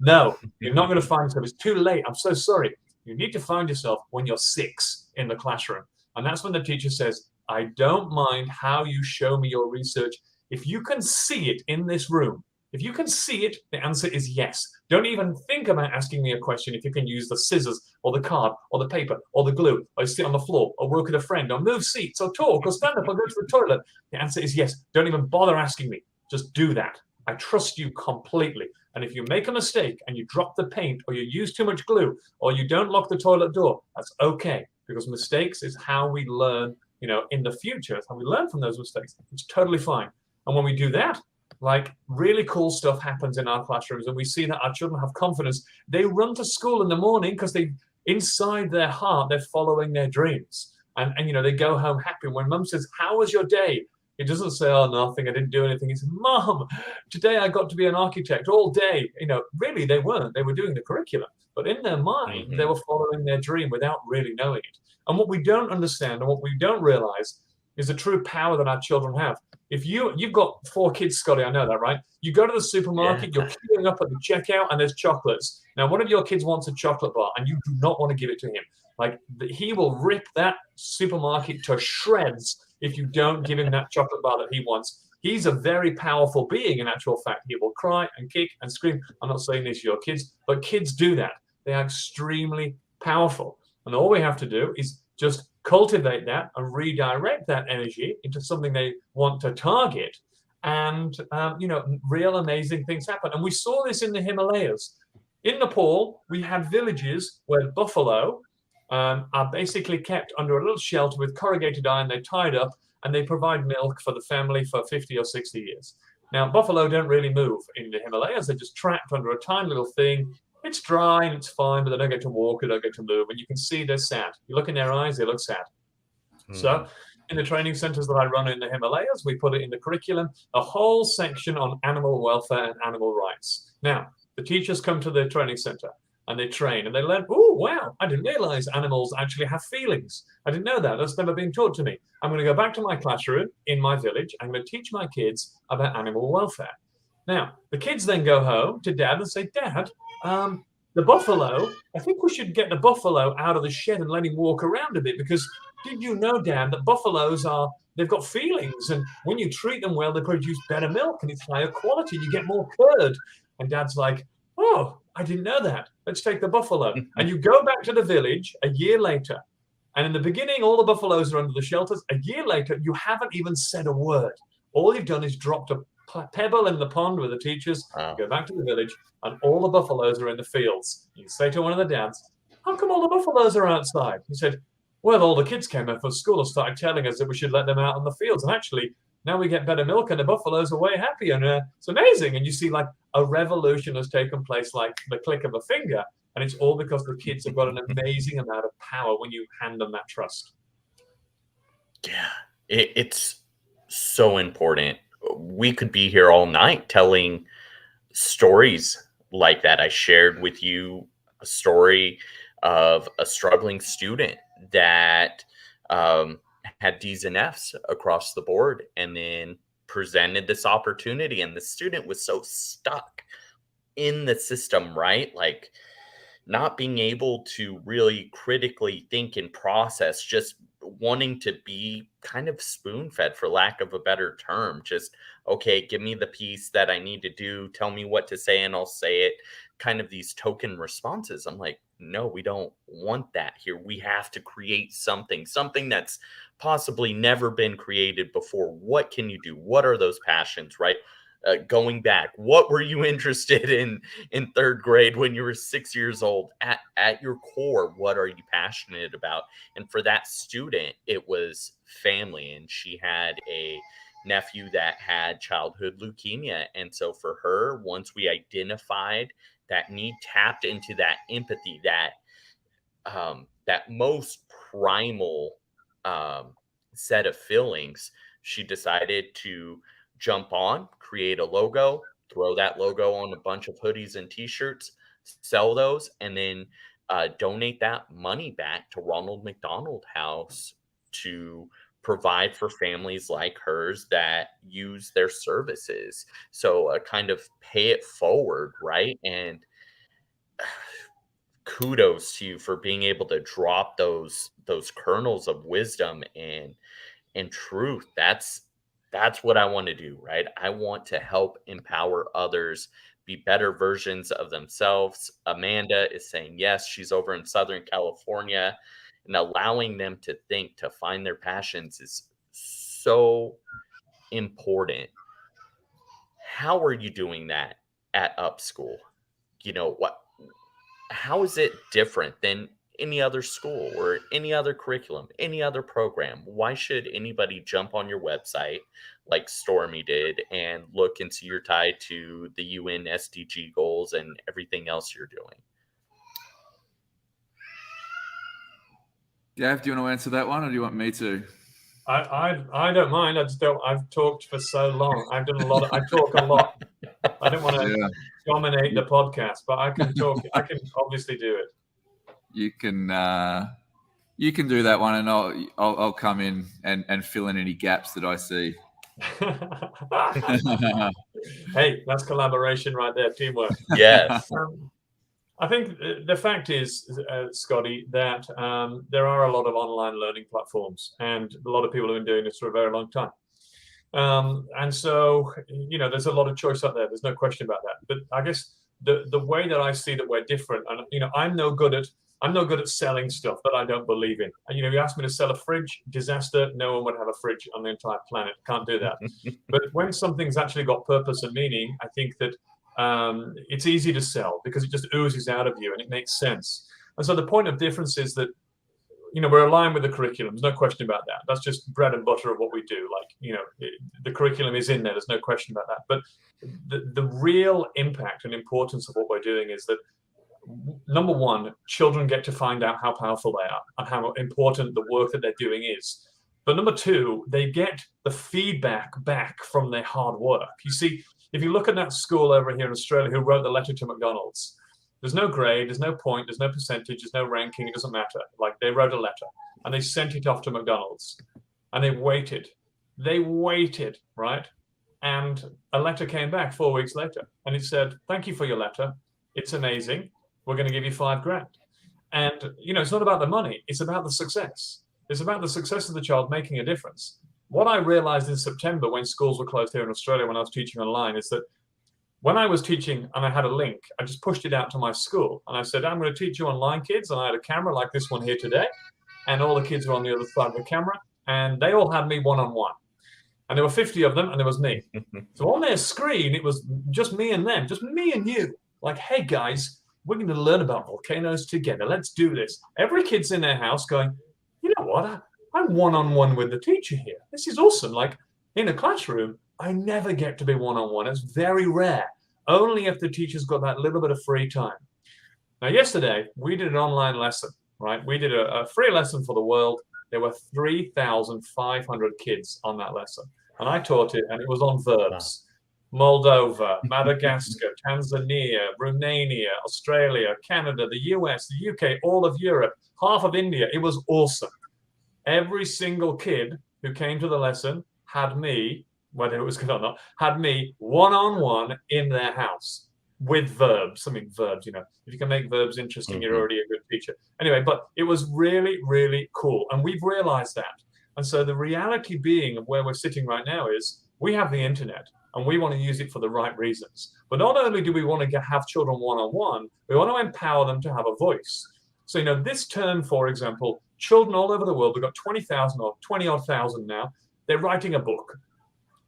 C: no, you're not going to find yourself. It's too late. I'm so sorry. You need to find yourself when you're 6 in the classroom. And that's when the teacher says, I don't mind how you show me your research. If you can see it in this room, if you can see it, the answer is yes. Don't even think about asking me a question if you can use the scissors or the card or the paper or the glue or sit on the floor or work with a friend or move seats or talk or stand up or go to the toilet. The answer is yes. Don't even bother asking me. Just do that. I trust you completely. And if you make a mistake and you drop the paint or you use too much glue or you don't lock the toilet door, that's okay, because mistakes is how we learn, in the future. It's how we learn from those mistakes. It's totally fine. And when we do that, like really cool stuff happens in our classrooms, and we see that our children have confidence. They run to school in the morning because inside their heart, they're following their dreams. And they go home happy. When mum says, how was your day? It doesn't say, oh, nothing, I didn't do anything. It's, Mom, today I got to be an architect all day. Really, they weren't. They were doing the curriculum. But in their mind, they were following their dream without really knowing it. And what we don't understand and what we don't realize is the true power that our children have. If you've got 4 kids, Scotty, I know that, right? You go to the supermarket, you're queuing up at the checkout, and there's chocolates. Now, one of your kids wants a chocolate bar, and you do not want to give it to him. Like, he will rip that supermarket to shreds if you don't give him that chocolate bar that he wants. He's a very powerful being, in actual fact. He will cry and kick and scream. I'm not saying this to your kids, but kids do that. They are extremely powerful. And all we have to do is just cultivate that and redirect that energy into something they want to target. and real amazing things happen. And we saw this in the Himalayas. In Nepal, we had villages where buffalo are basically kept under a little shelter with corrugated iron. They're tied up, and they provide milk for the family for 50 or 60 years. Now, buffalo don't really move in the Himalayas. They're just trapped under a tiny little thing. It's dry and it's fine, but they don't get to walk, they don't get to move. And you can see they're sad. You look in their eyes, they look sad. So in the training centers that I run in the Himalayas, we put it in the curriculum, a whole section on animal welfare and animal rights. Now, the teachers come to the training center and they train and they learn, oh, wow, I didn't realize animals actually have feelings. I didn't know that. That's never been taught to me. I'm going to go back to my classroom in my village. I'm going to teach my kids about animal welfare. Now, the kids then go home to dad and say, Dad, the buffalo, I think we should get the buffalo out of the shed and let him walk around a bit, because did you know, Dad, that buffaloes they've got feelings, and when you treat them well, they produce better milk and it's higher quality. You get more curd. And Dad's like, oh, I didn't know that. Let's take the buffalo. And you go back to the village a year later. And in the beginning, all the buffaloes are under the shelters. A year later, you haven't even said a word. All you've done is dropped a pebble in the pond with the teachers.
A: Wow.
C: You go back to the village, and all the buffaloes are in the fields. You say to one of the dads, how come all the buffaloes are outside? He said, well, all the kids came in from school and started telling us that we should let them out on the fields. And actually, now we get better milk and the buffaloes are way happy. And it's amazing. And you see like a revolution has taken place like the click of a finger. And it's all because the kids have got an amazing amount of power when you hand them that trust.
A: Yeah, it's so important. We could be here all night telling stories like that. I shared with you a story of a struggling student that had D's and F's across the board, and then presented this opportunity, and the student was so stuck in the system, right? Like not being able to really critically think and process, just wanting to be kind of spoon-fed, for lack of a better term. Just, okay, give me the piece that I need to do, tell me what to say and I'll say it. Kind of these token responses. I'm like, no, we don't want that here. We have to create something that's possibly never been created before. What can you do? What are those passions, right? Going back, what were you interested in third grade when you were 6 years old? At your core, what are you passionate about? And for that student, it was family, and she had a nephew that had childhood leukemia. And so for her, once we identified that need, tapped into that empathy, that most primal set of feelings, she decided to jump on, create a logo, throw that logo on a bunch of hoodies and t-shirts, sell those, and then donate that money back to Ronald McDonald House to provide for families like hers that use their services. So kind of pay it forward, right? And kudos to you for being able to drop those kernels of wisdom and truth. That's what I want to do, right? I want to help empower others be better versions of themselves. Amanda is saying yes. She's over in Southern California, and allowing them to think, to find their passions is so important. How are you doing that at Upschool? How is it different than any other school or any other curriculum, any other program? Why should anybody jump on your website like Stormy did and look and see you're tied to the UN SDG goals and everything else you're doing?
B: Gav, do you want to answer that one, or do you want me to?
C: I don't mind. I've talked for so long. I've done a lot. I talk a lot. I don't want to dominate the podcast, but I can talk. I can obviously do it.
B: You can do that one, and I'll come in and fill in any gaps that I see.
C: Hey, that's collaboration right there, teamwork.
A: Yes.
C: I think the fact is, Scotty, that there are a lot of online learning platforms, and a lot of people have been doing this for a very long time. And so, there's a lot of choice out there. There's no question about that. But I guess the way that I see that we're different, and I'm no good at I'm no good at selling stuff that I don't believe in. And, you ask me to sell a fridge, disaster, no one would have a fridge on the entire planet. Can't do that. But when something's actually got purpose and meaning, I think that it's easy to sell because it just oozes out of you and it makes sense. And so the point of difference is that, we're aligned with the curriculum. There's no question about that. That's just bread and butter of what we do. The curriculum is in there. There's no question about that. But the real impact and importance of what we're doing is that, number one, children get to find out how powerful they are and how important the work that they're doing is. But number two, they get the feedback back from their hard work. You see, if you look at that school over here in Australia who wrote the letter to McDonald's, there's no grade, there's no point, there's no percentage, there's no ranking, it doesn't matter. They wrote a letter and they sent it off to McDonald's and they waited. They waited, right? And a letter came back 4 weeks later and it said, thank you for your letter. It's amazing. We're going to give you $5,000. And, it's not about the money. It's about the success. It's about the success of the child making a difference. What I realized in September when schools were closed here in Australia when I was teaching online is that when I was teaching and I had a link, I just pushed it out to my school and I said, I'm going to teach you online, kids. And I had a camera like this one here today. And all the kids were on the other side of the camera and they all had me one-on-one. And there were 50 of them and there was me. So on their screen, it was just me and them, just me and you. Like, hey, guys, we're going to learn about volcanoes together. Let's do this. Every kid's in their house going, you know what? I'm one-on-one with the teacher here. This is awesome. Like in a classroom, I never get to be one-on-one. It's very rare. Only if the teacher's got that little bit of free time. Now, yesterday, we did an online lesson, right? We did a free lesson for the world. There were 3,500 kids on that lesson. And I taught it, and it was on verbs. Moldova, Madagascar, Tanzania, Romania, Australia, Canada, the US, the UK, all of Europe, half of India. It was awesome. Every single kid who came to the lesson had me, whether it was good or not, had me one-on-one in their house with verbs. I mean, verbs, if you can make verbs interesting, you're already a good teacher. Anyway, but it was really, really cool. And we've realized that. And so the reality being of where we're sitting right now is we have the internet and we want to use it for the right reasons. But not only do we want to have children one-on-one, we want to empower them to have a voice. So, this term, for example, children all over the world, we've got 20,000 or 20-odd thousand now, they're writing a book.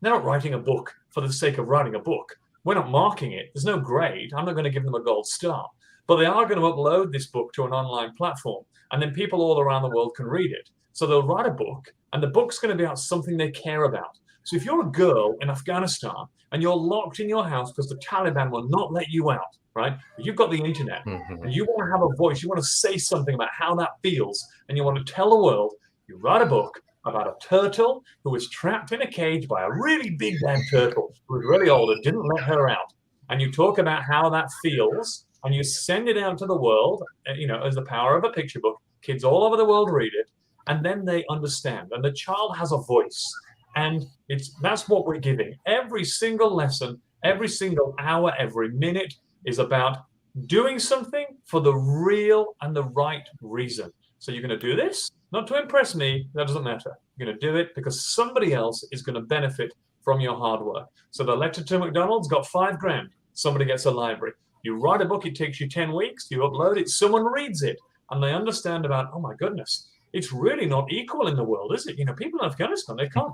C: They're not writing a book for the sake of writing a book. We're not marking it. There's no grade. I'm not going to give them a gold star. But they are going to upload this book to an online platform. And then people all around the world can read it. So they'll write a book. And the book's going to be about something they care about. So if you're a girl in Afghanistan and you're locked in your house because the Taliban will not let you out, right? But you've got the internet and you want to have a voice. You want to say something about how that feels. And you want to tell the world, you write a book about a turtle who was trapped in a cage by a really big damn turtle who was really old and didn't let her out. And you talk about how that feels and you send it out to the world, as the power of a picture book. Kids all over the world read it and then they understand. And the child has a voice. And that's what we're giving. Every single lesson, every single hour, every minute is about doing something for the real and the right reason. So you're going to do this, not to impress me, that doesn't matter. You're going to do it because somebody else is going to benefit from your hard work. So the letter to McDonald's got $5,000. Somebody gets a library. You write a book, it takes you 10 weeks, you upload it, someone reads it, and they understand about, oh my goodness, it's really not equal in the world, is it? People in Afghanistan, they can't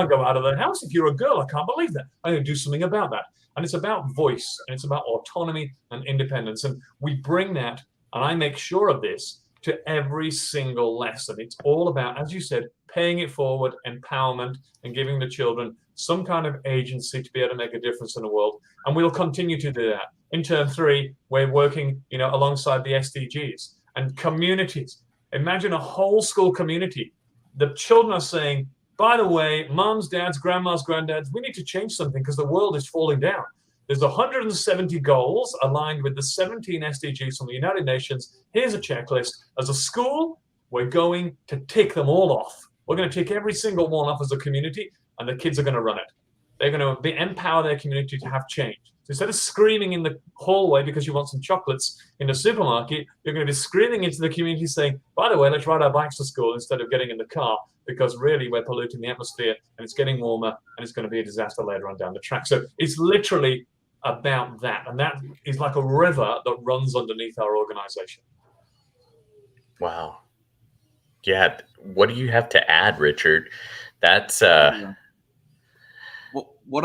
C: go out of their house. If you're a girl, I can't believe that. I'm going to do something about that. And it's about voice, and it's about autonomy and independence. And we bring that, and I make sure of this, to every single lesson. It's all about, as you said, paying it forward, empowerment, and giving the children some kind of agency to be able to make a difference in the world. And we'll continue to do that. In term 3, we're working, alongside the SDGs and communities. Imagine a whole school community. The children are saying, by the way, moms, dads, grandmas, granddads, we need to change something because the world is falling down. There's 170 goals aligned with the 17 SDGs from the United Nations. Here's a checklist. As a school, we're going to tick them all off. We're going to tick every single one off as a community, and the kids are going to run it. They're going to empower their community to have change. So instead of screaming in the hallway because you want some chocolates in the supermarket, you're going to be screaming into the community saying, by the way, let's ride our bikes to school instead of getting in the car because really we're polluting the atmosphere and it's getting warmer and it's going to be a disaster later on down the track. So it's literally about that. And that is like a river that runs underneath our organization.
A: Wow. Yeah. What do you have to add, Richard? That's
B: What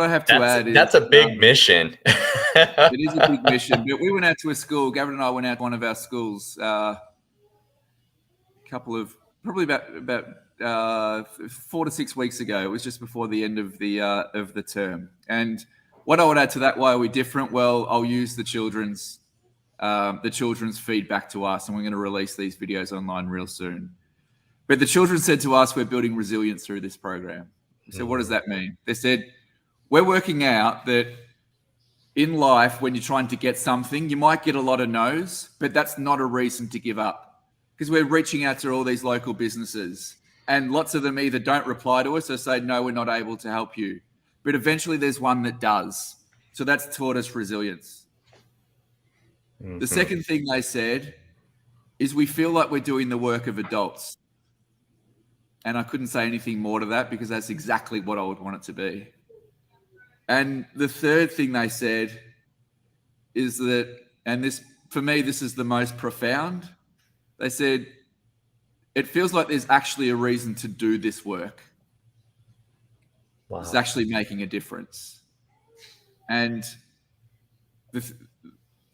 B: I have to add is
A: that's a big mission.
B: it is a big mission. But we went out to a school. Gavin and I went out to one of our schools. Probably about 4 to 6 weeks ago. It was just before the end of the term. And what I would add to that, why are we different? Well, I'll use the children's feedback to us, and we're going to release these videos online real soon. But the children said to us, we're building resilience through this program. So what does that mean? They said, we're working out that in life, when you're trying to get something, you might get a lot of no's, but that's not a reason to give up. Because we're reaching out to all these local businesses, and lots of them either don't reply to us or say, no, we're not able to help you. But eventually there's one that does. So that's taught us resilience. The second thing they said is we feel like we're doing the work of adults. And I couldn't say anything more to that because that's exactly what I would want it to be. And the third thing they said is that, and this, for me, this is the most profound. They said, it feels like there's actually a reason to do this work. Wow. It's actually making a difference. And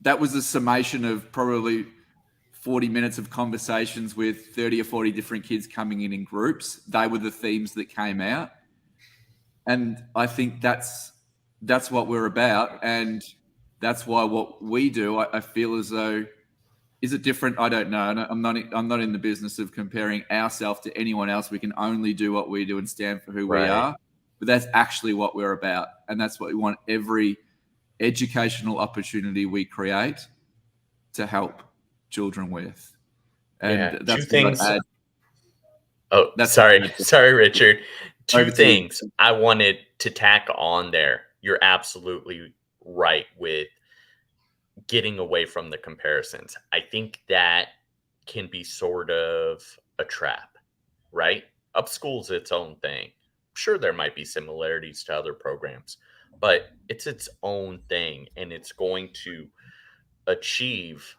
B: that was a summation of probably 40 minutes of conversations with 30 or 40 different kids coming in groups. They were the themes that came out. And I think that's what we're about. And that's why what we do, I feel as though, is it different? I don't know. I'm not in the business of comparing ourselves to anyone else. We can only do what we do and stand for who we are. But that's actually what we're about. And that's what we want every educational opportunity we create to help children with. And that's
A: two things.
B: I'd add.
A: Oh, sorry, Richard. Two things I wanted to tack on there. You're absolutely right with getting away from the comparisons. I think that can be sort of a trap, right? Upschool's its own thing. Sure, there might be similarities to other programs, but it's its own thing, and it's going to achieve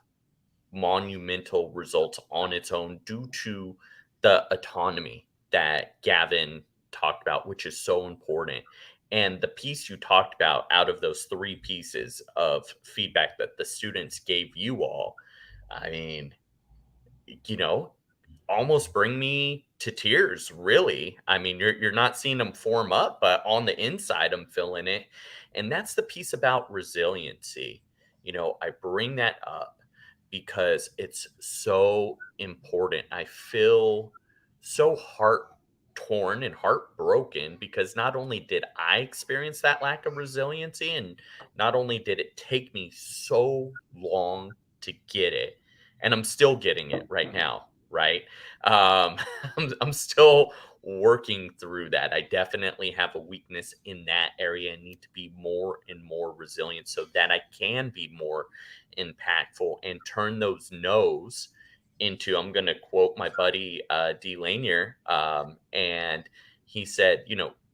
A: monumental results on its own due to the autonomy that Gavin talked about, which is so important. And the piece you talked about out of those 3 pieces of feedback that the students gave you all, I mean, almost bring me to tears, really. I mean, you're not seeing them form up, but on the inside, I'm feeling it. And that's the piece about resiliency. I bring that up because it's so important. I feel so torn and heartbroken because not only did I experience that lack of resiliency, and not only did it take me so long to get it, and I'm still getting it right now, right? I'm still working through that. I definitely have a weakness in that area and need to be more and more resilient so that I can be more impactful and turn those no's into, I'm going to quote my buddy D. Lanier, and he said,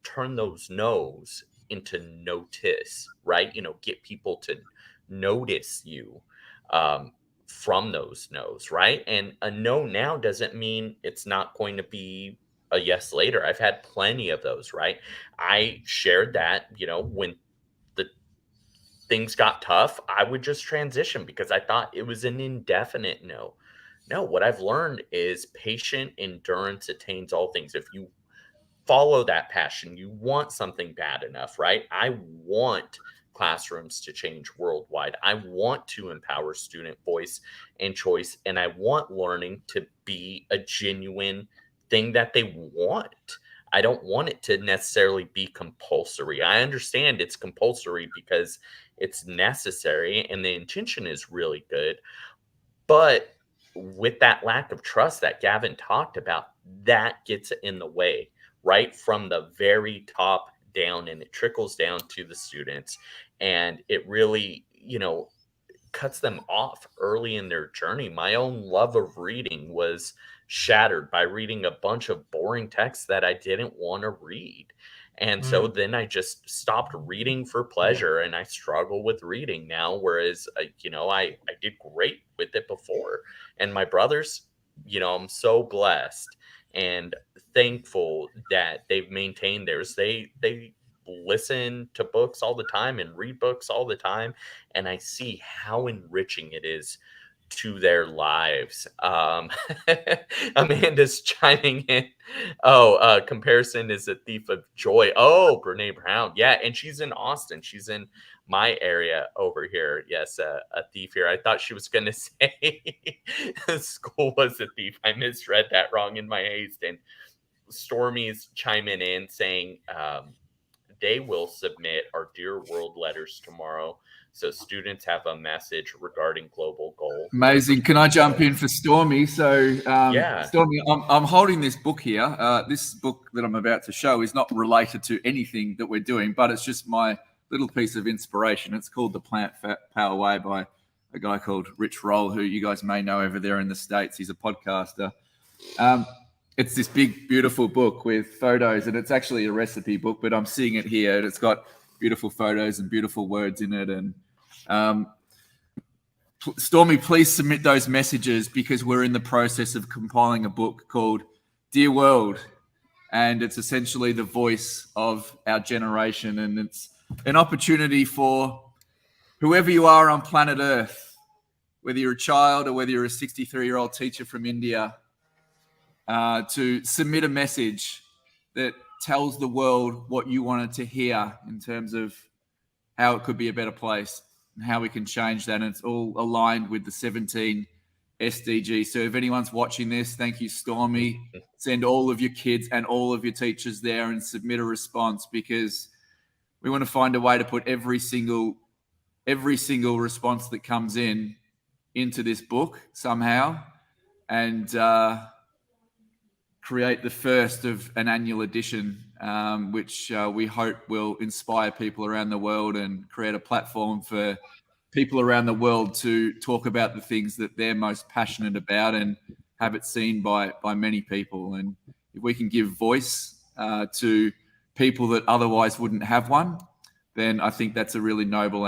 A: turn those no's into notice, right? Get people to notice you from those no's, right? And a no now doesn't mean it's not going to be a yes later. I've had plenty of those, right? I shared that, when the things got tough, I would just transition because I thought it was an indefinite no. No, what I've learned is patient endurance attains all things. If you follow that passion, you want something bad enough, right? I want classrooms to change worldwide. I want to empower student voice and choice, and I want learning to be a genuine thing that they want. I don't want it to necessarily be compulsory. I understand it's compulsory because it's necessary and the intention is really good, but with that lack of trust that Gavin talked about, that gets in the way, right from the very top down, and it trickles down to the students, and it really, cuts them off early in their journey. My own love of reading was shattered by reading a bunch of boring texts that I didn't want to read. And so then I just stopped reading for pleasure, and I struggle with reading now. Whereas, I did great with it before. And my brothers, I'm so blessed and thankful that they've maintained theirs. They listen to books all the time and read books all the time, and I see how enriching it is to their lives. Amanda's chiming in. Oh, comparison is a thief of joy. Oh, Brene Brown. Yeah, and she's in Austin. She's in my area over here. Yes, a thief here. I thought she was going to say school was a thief. I misread that wrong in my haste. And Stormy's chiming in saying they will submit our Dear World letters tomorrow. So students have a message regarding global goal.
B: Amazing. Can I jump in for Stormy? So,
A: Yeah.
B: Stormy, I'm holding this book here. This book that I'm about to show is not related to anything that we're doing, but it's just my little piece of inspiration. It's called The Plant Power Way by a guy called Rich Roll, who you guys may know over there in the States. He's a podcaster. It's this big, beautiful book with photos, and it's actually a recipe book, but I'm seeing it here, and it's got beautiful photos and beautiful words in it. And Stormy, please submit those messages, because we're in the process of compiling a book called Dear World, and it's essentially the voice of our generation, and it's an opportunity for whoever you are on planet Earth, whether you're a child or whether you're a 63-year-old teacher from India, to submit a message that tells the world what you wanted to hear in terms of how it could be a better place and how we can change that. And it's all aligned with the 17 SDGs. So if anyone's watching this, thank you, Stormy. Send all of your kids and all of your teachers there and submit a response, because we want to find a way to put every single response that comes in into this book somehow, and create the first of an annual edition, which we hope will inspire people around the world and create a platform for people around the world to talk about the things that they're most passionate about and have it seen by many people. And if we can give voice to people that otherwise wouldn't have one, then I think that's a really noble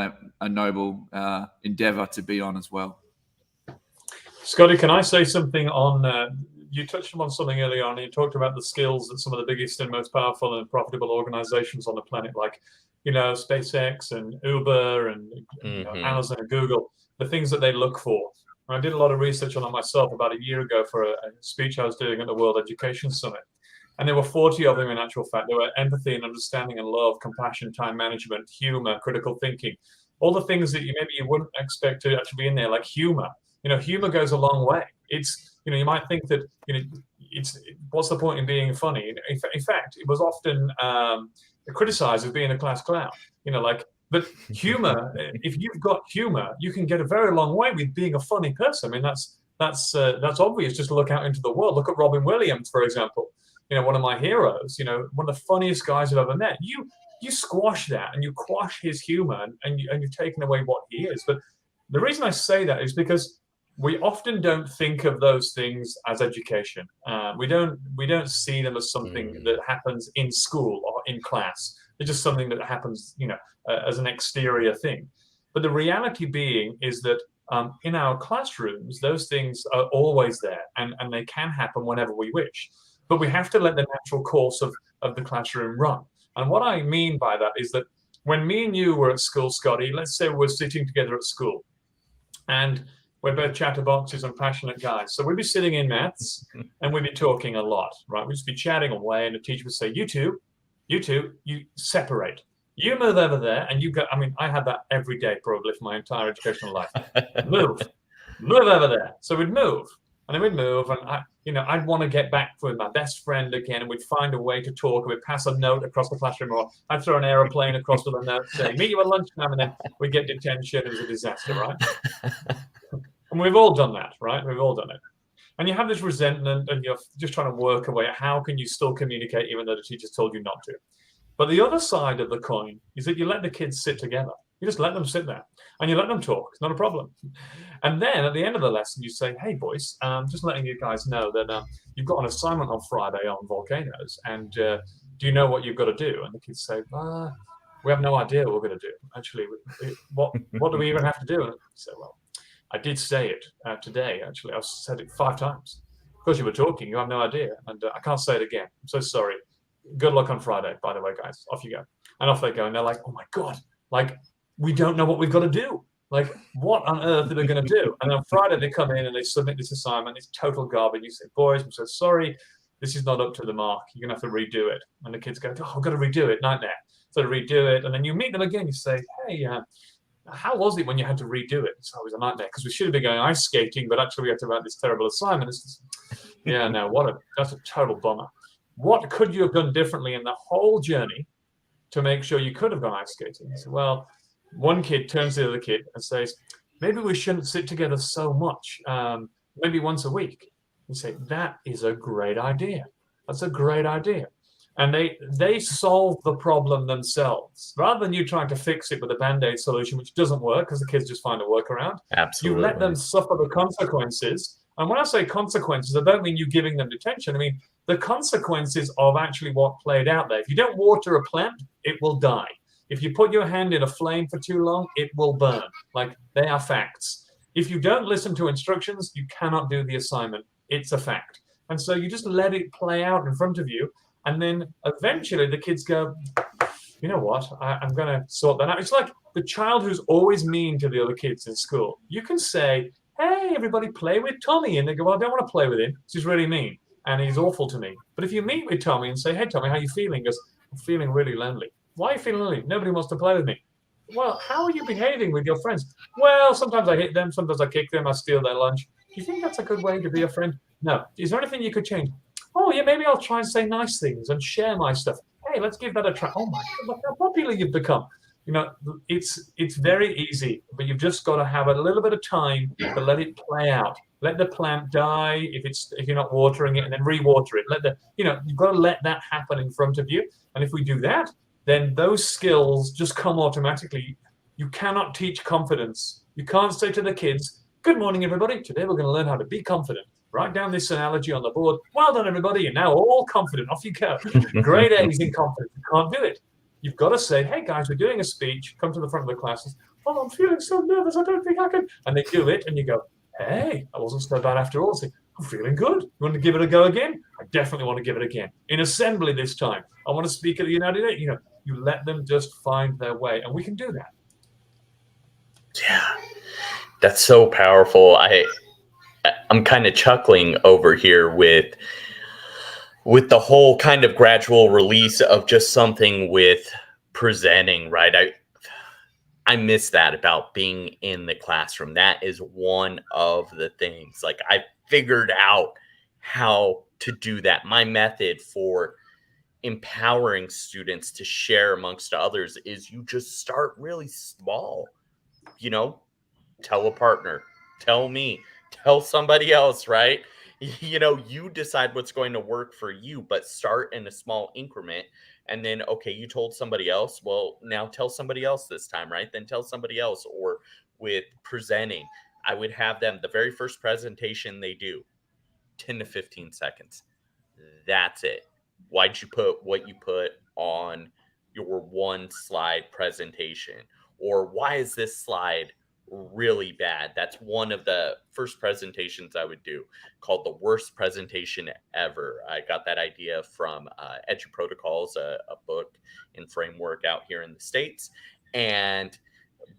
B: endeavor to be on as well.
C: Scotty, can I say something on you touched on something earlier on. You talked about the skills that some of the biggest and most powerful and profitable organizations on the planet, like, SpaceX and Uber and Amazon and Google, the things that they look for. And I did a lot of research on it myself about a year ago for a speech I was doing at the World Education Summit. And there were 40 of them in actual fact. There were empathy and understanding and love, compassion, time management, humor, critical thinking, all the things that you wouldn't expect to actually be in there, like humor. Humor goes a long way. It's, you might think that, what's the point in being funny? In fact, it was often criticized as being a class clown, but humor, if you've got humor, you can get a very long way with being a funny person. I mean, that's obvious. Just look out into the world. Look at Robin Williams, for example, one of my heroes, one of the funniest guys I've ever met. You squash that and you quash his humor and you've taken away what he is. But the reason I say that is because we often don't think of those things as education. We don't see them as something that happens in school or in class. It's just something that happens, as an exterior thing. But the reality being is that in our classrooms, those things are always there, and they can happen whenever we wish. But we have to let the natural course of the classroom run. And what I mean by that is that when me and you were at school, Scotty, let's say we're sitting together at school, and we're both chatterboxes and passionate guys. So we'd be sitting in maths and we'd be talking a lot, right? We'd just be chatting away, and the teacher would say, you two, you separate. You move over there, and you go. I mean, I had that every day probably for my entire educational life. Move over there. So we'd move, and then we'd move, and I'd want to get back with my best friend again, and we'd find a way to talk, and we'd pass a note across the classroom, or I'd throw an aeroplane across with a note saying, meet you at lunchtime, and then we'd get detention. It was a disaster, right? And we've all done that, right? We've all done it. And you have this resentment, and you're just trying to work away at how can you still communicate even though the teacher's told you not to. But the other side of the coin is that you let the kids sit together. You just let them sit there and you let them talk. It's not a problem. And then at the end of the lesson, you say, hey, boys, just letting you guys know that you've got an assignment on Friday on volcanoes. And do you know what you've got to do? And the kids say, we have no idea what we're going to do. Actually, what do we even have to do? And I say, well, I did say it today, actually. I've said it 5 times. Because you were talking, you have no idea. And I can't say it again. I'm so sorry. Good luck on Friday, by the way, guys. Off you go. And off they go. And they're like, oh my God, like, we don't know what we've got to do. Like, what on earth are they going to do? And on Friday, they come in and they submit this assignment. It's total garbage. You say, boys, I'm so sorry. This is not up to the mark. You're going to have to redo it. And the kids go, oh, I've got to redo it. Nightmare. So to redo it. And then you meet them again. You say, hey, how was it when you had to redo it? It's always a nightmare because we should have been going ice skating, but actually we had to write this terrible assignment. Yeah, no, that's a total bummer. What could you have done differently in the whole journey to make sure you could have gone ice skating? So, well, one kid turns to the other kid and says, maybe we shouldn't sit together so much, maybe once a week. You say, that is a great idea. That's a great idea. And they solve the problem themselves. Rather than you trying to fix it with a Band-Aid solution, which doesn't work because the kids just find a workaround.
A: Absolutely.
C: You let them suffer the consequences. And when I say consequences, I don't mean you giving them detention. I mean the consequences of actually what played out there. If you don't water a plant, it will die. If you put your hand in a flame for too long, it will burn. Like, they are facts. If you don't listen to instructions, you cannot do the assignment. It's a fact. And so you just let it play out in front of you. And then eventually the kids go, you know what, I'm going to sort that out. It's like the child who's always mean to the other kids in school. You can say, hey, everybody play with Tommy. And they go, well, I don't want to play with him. He's really mean. And he's awful to me. But if you meet with Tommy and say, hey, Tommy, how are you feeling? He goes, I'm feeling really lonely. Why are you feeling lonely? Nobody wants to play with me. Well, how are you behaving with your friends? Well, sometimes I hit them. Sometimes I kick them. I steal their lunch. Do you think that's a good way to be a friend? No. Is there anything you could change? Oh, yeah, maybe I'll try and say nice things and share my stuff. Hey, let's give that a try. Oh, my God, look how popular you've become. You know, it's very easy, but you've just got to have a little bit of time to let it play out. Let the plant die if you're not watering it, and then re-water it. You've got to let that happen in front of you. And if we do that, then those skills just come automatically. You cannot teach confidence. You can't say to the kids, good morning, everybody. Today we're going to learn how to be confident. Write down this analogy on the board. Well done, everybody. You're now all confident. Off you go. Grade A's in confidence. You can't do it. You've got to say, hey, guys, we're doing a speech. Come to the front of the classes. Oh, I'm feeling so nervous. I don't think I can. And they do it, and you go, hey, I wasn't so bad after all. Say, I'm feeling good. You want to give it a go again? I definitely want to give it again. In assembly this time. I want to speak at the United Nations. You let them just find their way, and we can do that.
A: Yeah, that's so powerful. I'm kind of chuckling over here with the whole kind of gradual release of just something with presenting, right? I miss that about being in the classroom. That is one of the things. Like, I figured out how to do that. My method for empowering students to share amongst others is you just start really small. Tell a partner, tell me, tell somebody else, right? You decide what's going to work for you, but start in a small increment. And then, okay, you told somebody else. Well, now tell somebody else this time, right? Then tell somebody else. Or with presenting, I would have them, the very first presentation they do, 10 to 15 seconds. That's it. Why'd you put what you put on your one slide presentation? Or why is this slide really bad? That's one of the first presentations I would do, called the worst presentation ever. I got that idea from Edu Protocols, a book and framework out here in the States. And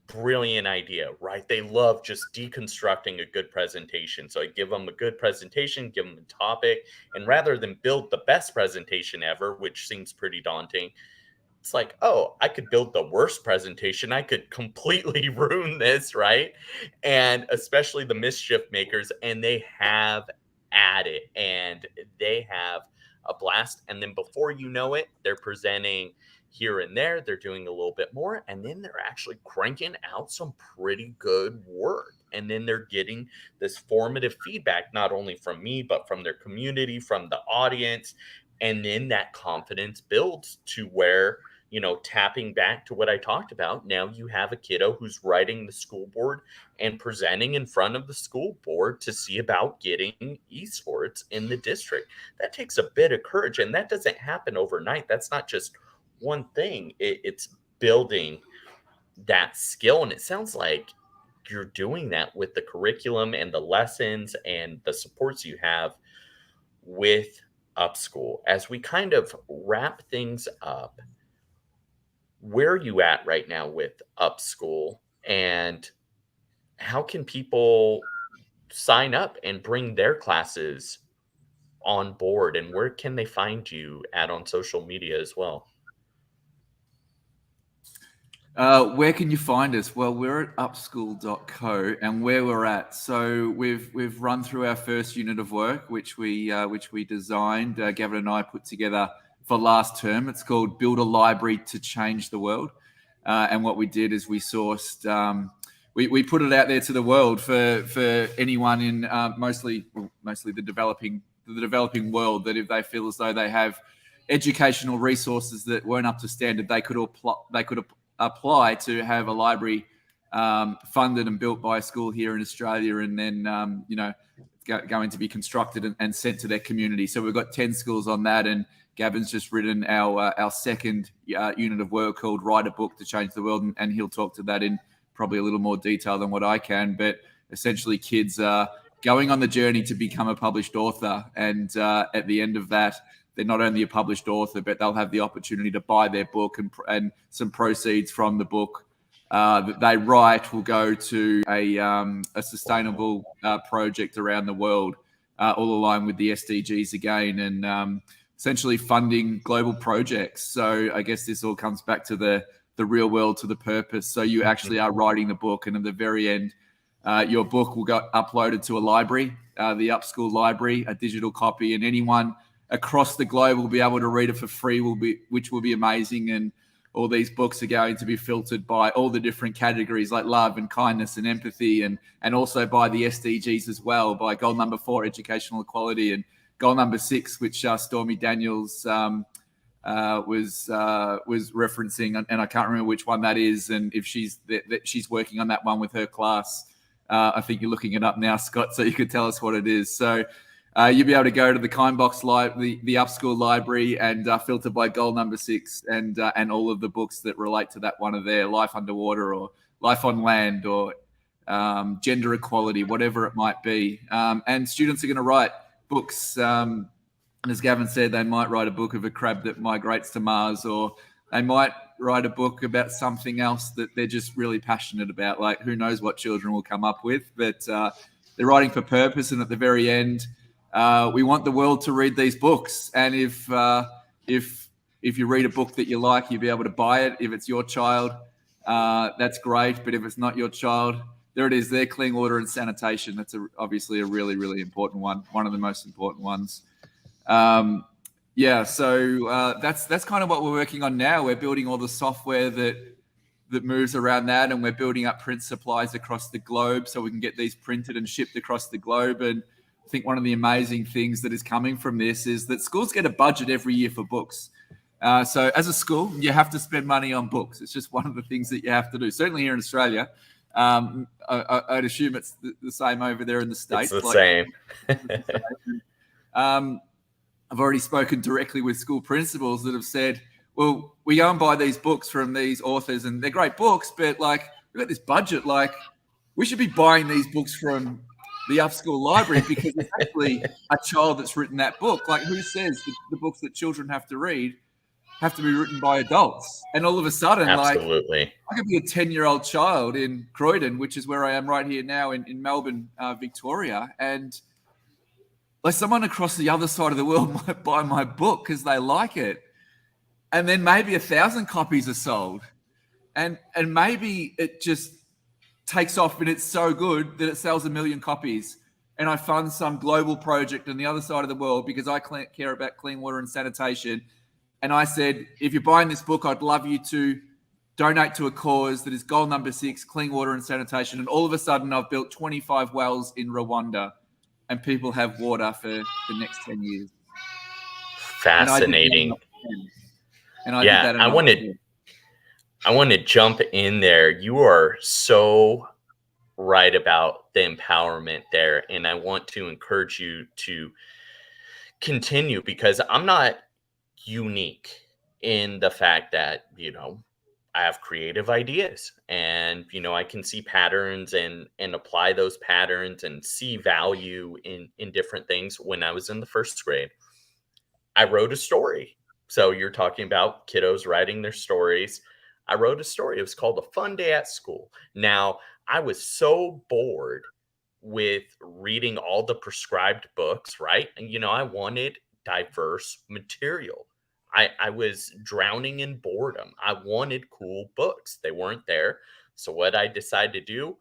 A: brilliant idea, right? They love just deconstructing a good presentation. So I give them a good presentation, give them a topic, and rather than build the best presentation ever, which seems pretty daunting, it's like, oh, I could build the worst presentation. I could completely ruin this, right? And especially the mischief makers, and they have at it, and they have a blast. And then before you know it, they're presenting here and there. They're doing a little bit more, and then they're actually cranking out some pretty good work. And then they're getting this formative feedback, not only from me, but from their community, from the audience. And then that confidence builds to where, tapping back to what I talked about, now you have a kiddo who's writing the school board and presenting in front of the school board to see about getting esports in the district. That takes a bit of courage, and that doesn't happen overnight. That's not just one thing. It's building that skill, and it sounds like you're doing that with the curriculum and the lessons and the supports you have with Upschool, as we kind of wrap things up, where are you at right now with Upschool, and how can people sign up and bring their classes on board, and where can they find you at on social media as well?
B: Where can you find us? Well, we're at upschool.co, and where we're at. So we've run through our first unit of work, which we designed. Gavin and I put together for last term. It's called "Build a Library to Change the World," and what we did is we sourced. We put it out there to the world for anyone in mostly the developing world, that if they feel as though they have educational resources that weren't up to standard, they could apply to have a library funded and built by a school here in Australia, and then going to be constructed and sent to their community. So we've got 10 schools on that, and Gavin's just written our second unit of work called "Write a Book to Change the World," and he'll talk to that in probably a little more detail than what I can. But essentially, kids are going on the journey to become a published author, and at the end of that, they're not only a published author, but they'll have the opportunity to buy their book, and some proceeds from the book that they write will go to a sustainable project around the world, all aligned with the SDGs again, and essentially funding global projects. So I guess this all comes back to the real world, to the purpose. So you actually are writing the book, and at the very end, your book will get uploaded to a library, the Upschool library, a digital copy, and anyone across the globe will be able to read it for free, which will be amazing. And all these books are going to be filtered by all the different categories like love and kindness and empathy, and also by the SDGs as well, by goal number 4, educational equality, and goal number 6, which Stormy Daniels was referencing, and I can't remember which one that is, and if she's working on that one with her class. I think you're looking it up now, Scott, so you could tell us what it is. So you'll be able to go to the Kindbox the Upschool library, and filter by goal number 6, and all of the books that relate to that one are there: Life Underwater, or Life on Land, or gender equality, whatever it might be. And students are going to write books. And as Gavin said, they might write a book of a crab that migrates to Mars, or they might write a book about something else that they're just really passionate about. Like, who knows what children will come up with, but they're writing for purpose. And at the very end, we want the world to read these books. And if you read a book that you like, you'll be able to buy it. If it's your child, that's great. But if it's not your child, there it is there, clean water and sanitation. That's obviously a really, really important one of the most important ones. So that's kind of what we're working on now. We're building all the software that moves around that, and we're building up print supplies across the globe so we can get these printed and shipped across the globe. And I think one of the amazing things that is coming from this is that schools get a budget every year for books. So as a school, you have to spend money on books. It's just one of the things that you have to do. Certainly here in Australia. I'd assume it's the same over there in the States.
A: It's the same.
B: I've already spoken directly with school principals that have said, well, we go and buy these books from these authors, and they're great books, but like, we've got this budget, like we should be buying these books from the Upschool library, because it's actually a child that's written that book. Like, who says that the books that children have to read have to be written by adults? And all of a sudden,
A: Absolutely.
B: like, I could be a 10-year-old child in Croydon, which is where I am right here now in Melbourne, Victoria, and like, someone across the other side of the world might buy my book because they like it. And then maybe 1,000 copies are sold. And maybe it just takes off and it's so good that it sells 1 million copies. And I fund some global project on the other side of the world because I care about clean water and sanitation. And I said, if you're buying this book, I'd love you to donate to a cause that is goal number 6, clean water and sanitation. And all of a sudden, I've built 25 wells in Rwanda, and people have water for the next 10 years.
A: Fascinating. I want to jump in there. You are so right about the empowerment there, and I want to encourage you to continue, because I'm not unique in the fact that, I have creative ideas, and I can see patterns and apply those patterns and see value in different things. When I was in the first grade, I wrote a story. So you're talking about kiddos writing their stories. I wrote a story. It was called A Fun Day at School. Now, I was so bored with reading all the prescribed books, right? And I wanted diverse material. I was drowning in boredom. I wanted cool books. They weren't there. So what I decided to do,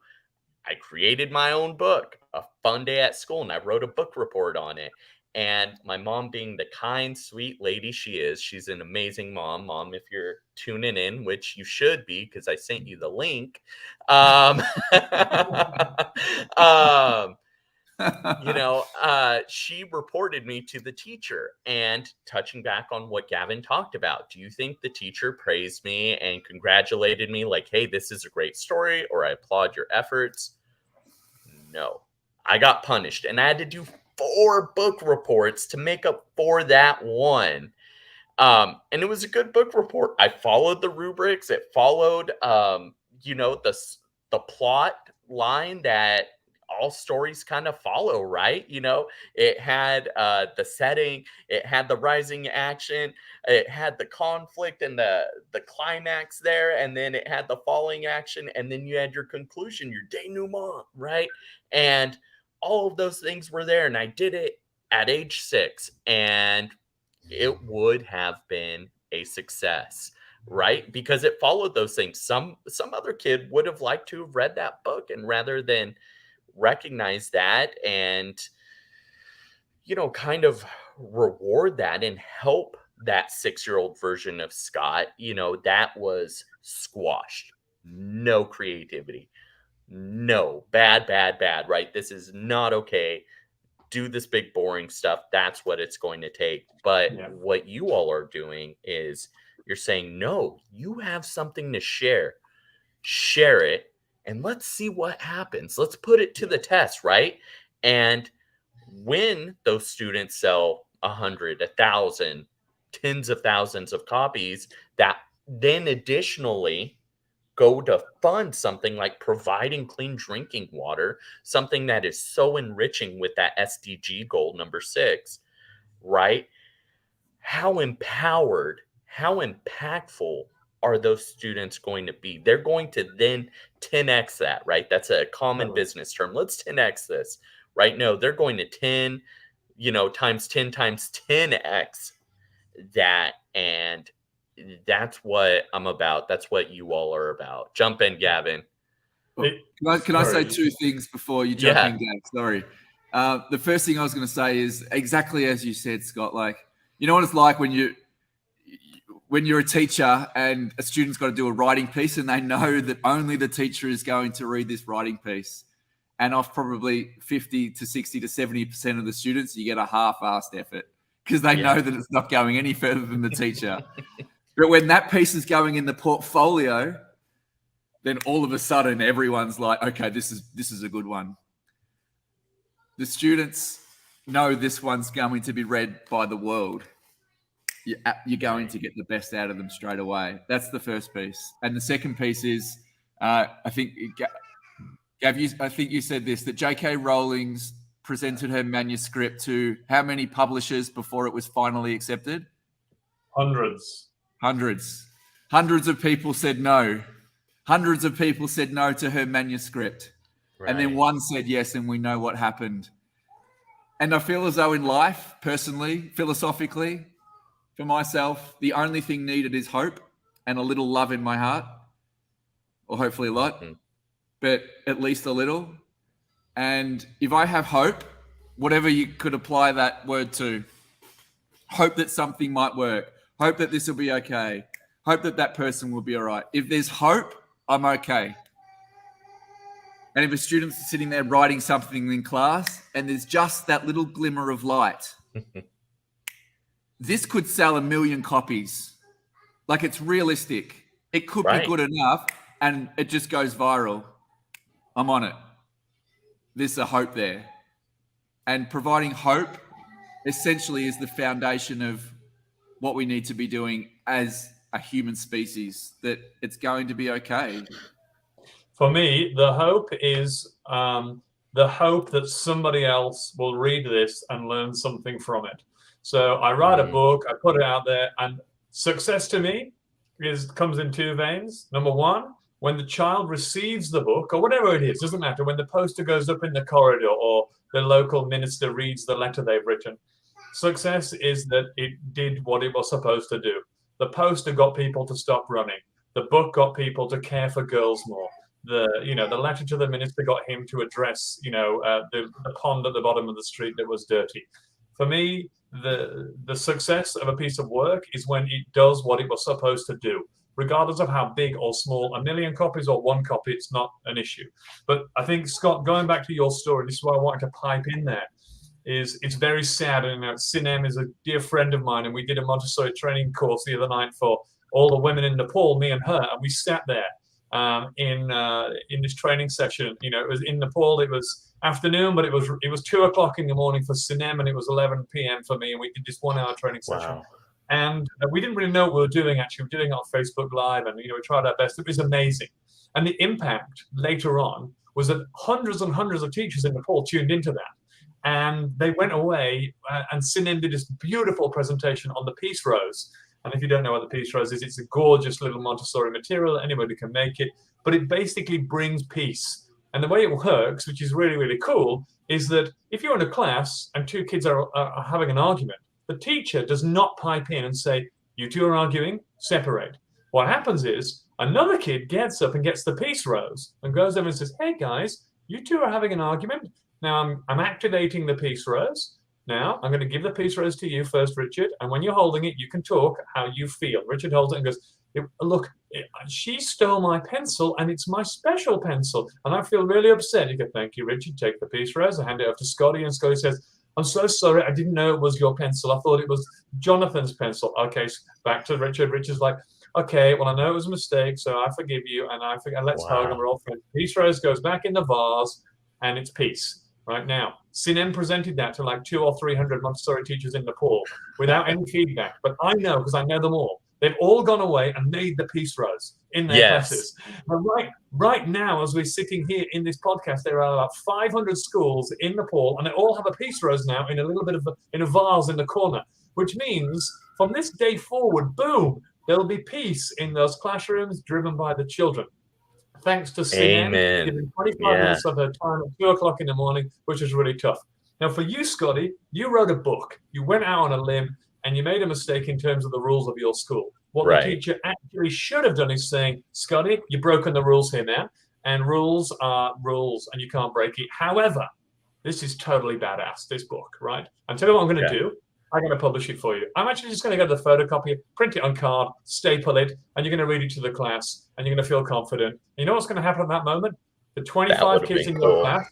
A: I created my own book, A Fun Day at School, and I wrote a book report on it. And my mom, being the kind, sweet lady she is, she's an amazing mom. Mom, if you're tuning in, which you should be because I sent you the link. Um, um, she reported me to the teacher, and touching back on what Gavin talked about, do you think the teacher praised me and congratulated me like, hey, this is a great story, or I applaud your efforts? No, I got punished, and I had to do 4 book reports to make up for that one. And it was a good book report. I followed the rubrics. It followed, the plot line that all stories kind of follow, right? It had the setting, it had the rising action, it had the conflict and the climax there, and then it had the falling action, and then you had your conclusion, your denouement, right? And all of those things were there, and I did it at age 6, and it would have been a success, right? Because it followed those things. Some other kid would have liked to have read that book, and rather than recognize that and kind of reward that and help that 6-year-old version of Scott, that was squashed. No creativity. No, bad, right? This is not okay. Do this big boring stuff. That's what it's going to take. But what you all are doing is you're saying, no, you have something to share it, and let's see what happens. Let's put it to the test, right? And when those students sell 100, 1,000, tens of thousands of copies, that then additionally go to fund something like providing clean drinking water, something that is so enriching with that SDG goal number 6, right? How empowered, how impactful are those students going to be? They're going to then 10x that, right? That's a common business term. Let's 10x this, right? No, they're going to 10, times 10 times 10x that. And that's what I'm about. That's what you all are about. Jump in, Gavin.
B: Can I say 2 things before you jump in, Gav? Sorry. The first thing I was going to say is exactly as you said, Scott. Like, you know what it's like when you're a teacher and a student's got to do a writing piece, and they know that only the teacher is going to read this writing piece. And off probably 50 to 60 to 70% of the students, you get a half-assed effort because they know that it's not going any further than the teacher. But when that piece is going in the portfolio, then all of a sudden everyone's like, okay, this is a good one. The students know this one's going to be read by the world. You're going to get the best out of them straight away. That's the first piece. And the second piece is, I think, Gav, I think you said this, that J.K. Rowling's presented her manuscript to how many publishers before it was finally accepted?
C: Hundreds.
B: Hundreds of people said no. Hundreds of people said no to her manuscript. Right. And then one said yes, and we know what happened. And I feel as though in life, personally, philosophically, for myself, the only thing needed is hope and a little love in my heart, or hopefully a lot, but at least a little. And if I have hope, whatever you could apply that word to, hope that something might work, hope that this will be okay, hope that that person will be all right. If there's hope, I'm okay. And if a student's sitting there writing something in class and there's just that little glimmer of light, this could sell 1 million copies. Like, it's realistic. It could be good enough and it just goes viral. I'm on it. There's a hope there. And providing hope essentially is the foundation of what we need to be doing as a human species that it's going to be okay?
C: For me, the hope is the hope that somebody else will read this and learn something from it. So I write a book, I put it out there, and success to me comes in two veins. Number one, when the child receives the book, or whatever it is, doesn't matter, when the poster goes up in the corridor or the local minister reads the letter they've written. Success is that it did what it was supposed to do. The poster got people to stop running. The book got people to care for girls more. The letter to the minister got him to address, the pond at the bottom of the street that was dirty. For me, the success of a piece of work is when it does what it was supposed to do, regardless of how big or small. 1 million copies or 1 copy, it's not an issue. But I think, Scott, going back to your story, this is why I wanted to pipe in there. It's very sad, and Sinem is a dear friend of mine, and we did a Montessori training course the other night for all the women in Nepal, me and her, and we sat there in this training session. It was in Nepal. It was afternoon, but it was 2 o'clock in the morning for Sinem, and it was 11 p.m. for me, and we did this 1 hour training session.
A: Wow.
C: And we didn't really know what we were doing. Actually, we were doing it on Facebook Live, and we tried our best. It was amazing, and the impact later on was that hundreds and hundreds of teachers in Nepal tuned into that. And they went away, and Sinem did this beautiful presentation on the Peace Rose. And if you don't know what the Peace Rose is, it's a gorgeous little Montessori material. Anybody can make it. But it basically brings peace. And the way it works, which is really, really cool, is that if you're in a class and 2 kids are having an argument, the teacher does not pipe in and say, you 2 are arguing, separate. What happens is another kid gets up and gets the Peace Rose and goes over and says, hey, guys, you 2 are having an argument. Now I'm activating the Peace Rose. Now I'm going to give the Peace Rose to you first, Richard. And when you're holding it, you can talk how you feel. Richard holds it and goes, look, she stole my pencil and it's my special pencil. And I feel really upset. You go, thank you, Richard. Take the Peace Rose. I hand it over to Scotty, and Scotty says, I'm so sorry. I didn't know it was your pencil. I thought it was Jonathan's pencil. Okay, back to Richard. Richard's like, okay, well, I know it was a mistake, so I forgive you. And let's hug, and we're all friends. Peace Rose goes back in the vase, and it's peace. Right now, Sinem presented that to like 200 or 300 Montessori teachers in Nepal without any feedback. But I know, because I know them all. They've all gone away and made the Peace Rose in their classes. But right now, as we're sitting here in this podcast, there are about 500 schools in Nepal, and they all have a Peace Rose now in a little bit of in a vase in the corner, which means from this day forward, boom, there'll be peace in those classrooms driven by the children. Thanks to Sinem, giving 25 minutes of her time at 2 o'clock in the morning, which was really tough. Now, for you, Scotty, you wrote a book. You went out on a limb, and you made a mistake in terms of the rules of your school. What the teacher actually should have done is saying, Scotty, you've broken the rules here now, and rules are rules, and you can't break it. However, this is totally badass, this book, right? And tell you what I'm going to do. I'm going to publish it for you. I'm actually just going to go to the photocopy, print it on card, staple it, and you're going to read it to the class, and you're going to feel confident. And you know what's going to happen at that moment? The 25 kids in your class,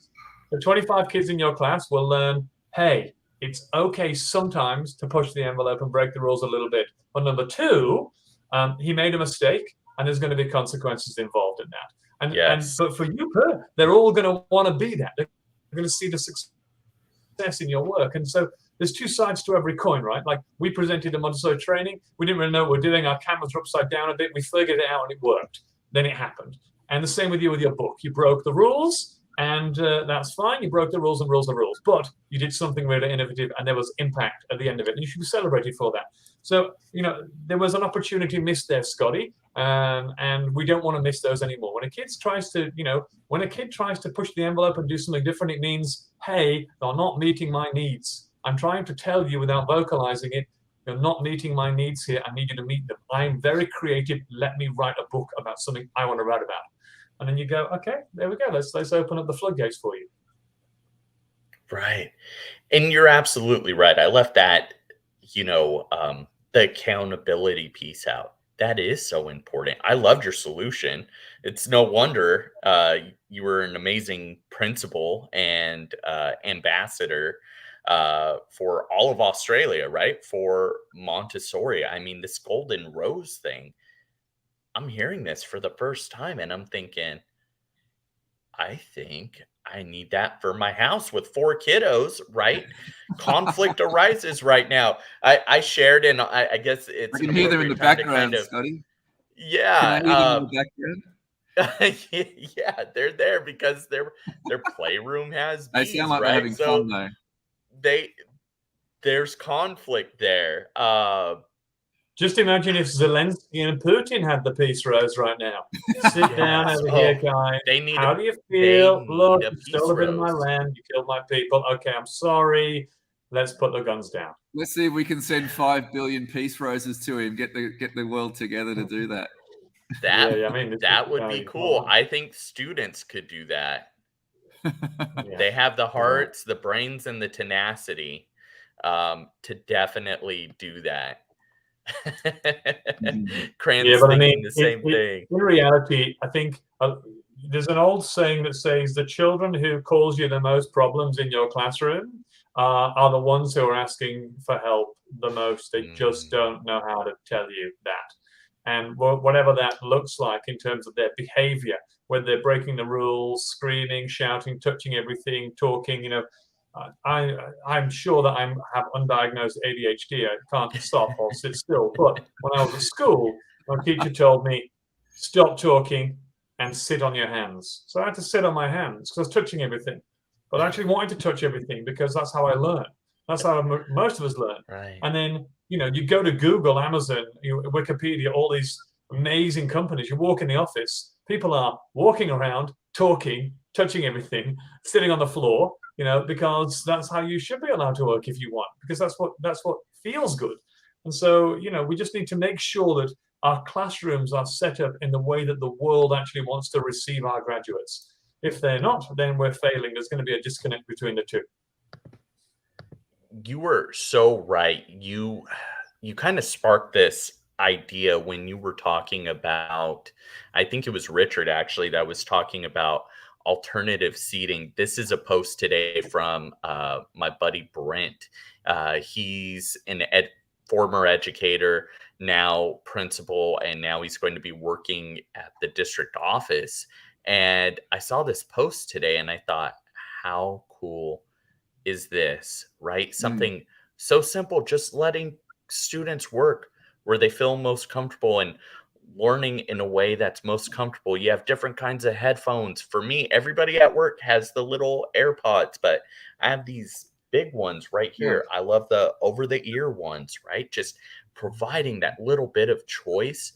C: the 25 kids in your class will learn, hey, it's okay sometimes to push the envelope and break the rules a little bit. But number 2, he made a mistake, and there's going to be consequences involved in that. But for you, they're all going to want to be that. They're going to see the success in your work. And so there's 2 sides to every coin, right? Like, we presented a Montessori training. We didn't really know what we're doing. Our cameras were upside down a bit. We figured it out, and it worked. Then it happened. And the same with you with your book. You broke the rules, and that's fine. You broke the rules, and rules are rules. But you did something really innovative, and there was impact at the end of it. And you should be celebrated for that. So, there was an opportunity missed there, Scotty. And we don't want to miss those anymore. When a kid tries to push the envelope and do something different, it means, hey, they're not meeting my needs. I'm trying to tell you without vocalizing it, you're not meeting my needs here. I need you to meet them. I'm very creative. Let me write a book about something I want to write about. And then you go, okay, there we go. Let's open up the floodgates for you.
A: Right. And you're absolutely right. I left that, the accountability piece out. That is so important. I loved your solution. It's no wonder you were an amazing principal and ambassador for all of Australia, right? For Montessori. I mean, this golden rose thing, I'm hearing this for the first time, and I'm thinking, I think I need that for my house with 4 kiddos, right? Conflict arises right now. I shared, and I guess
B: I
A: it's an
B: can hear them in the
A: appropriate time to kind
B: background,
A: of,
B: Scotty. Can
A: yeah,
B: I hear them in the background?
A: yeah, they're there because their playroom has
B: They sound
A: bees,
B: like they're
A: right?
B: having
A: So
B: fun, though.
A: they there's conflict there.
C: Just imagine if Zelensky and Putin had the peace rose right now. Sit down
A: Yes.
C: over here,
A: Oh,
C: guys.
A: they need
C: How do you
A: they
C: feel?
A: need
C: Look,
A: a
C: you
A: peace
C: stole a bit of my
A: rose.
C: land. You killed my people. Okay, I'm sorry. Let's put the guns down.
B: Let's see if we can send 5 billion peace roses to him. Get the world together to do that.
A: That
C: I mean,
A: that would be cool. I think students could do that.
C: Yeah.
A: They have the hearts, the brains, and the tenacity to definitely do that.
C: Yeah,
A: Cran's
C: but I
A: thinking
C: mean,
A: the same thing.
C: in reality, I think there's an old saying that says the children who cause you the most problems in your classroom are the ones who are asking for help the most. They just
A: Mm,
C: don't know how to tell you that. And whatever that looks like in terms of their behavior, whether they're breaking the rules, screaming, shouting, touching everything, talking, I'm sure that I have undiagnosed ADHD. I can't stop or sit still. But when I was at school, my teacher told me, stop talking and sit on your hands. So I had to sit on my hands because I was touching everything. But I actually wanted to touch everything because that's how I learn. That's how most of us learn.
A: right.
C: And then, you go to Google, Amazon, Wikipedia, all these amazing companies. You walk in the office, people are walking around, talking, touching everything, sitting on the floor, because that's how you should be allowed to work if you want, because that's what feels good. And so, we just need to make sure that our classrooms are set up in the way that the world actually wants to receive our graduates. If they're not, then we're failing. There's going to be a disconnect between the two.
A: You were so right. You kind of sparked this idea when you were talking about, I think it was Richard actually that was talking about alternative seating. This is a post today from my buddy Brent. He's an former educator, now principal, and now he's going to be working at the district office. And I saw this post today and I thought, how cool is this, right? Something so simple, just letting students work where they feel most comfortable and learning in a way that's most comfortable. You have different kinds of headphones. For me, everybody at work has the little AirPods, but I have these big ones right
B: Yeah.
A: here. I love the over the ear ones, right? Just providing that little bit of choice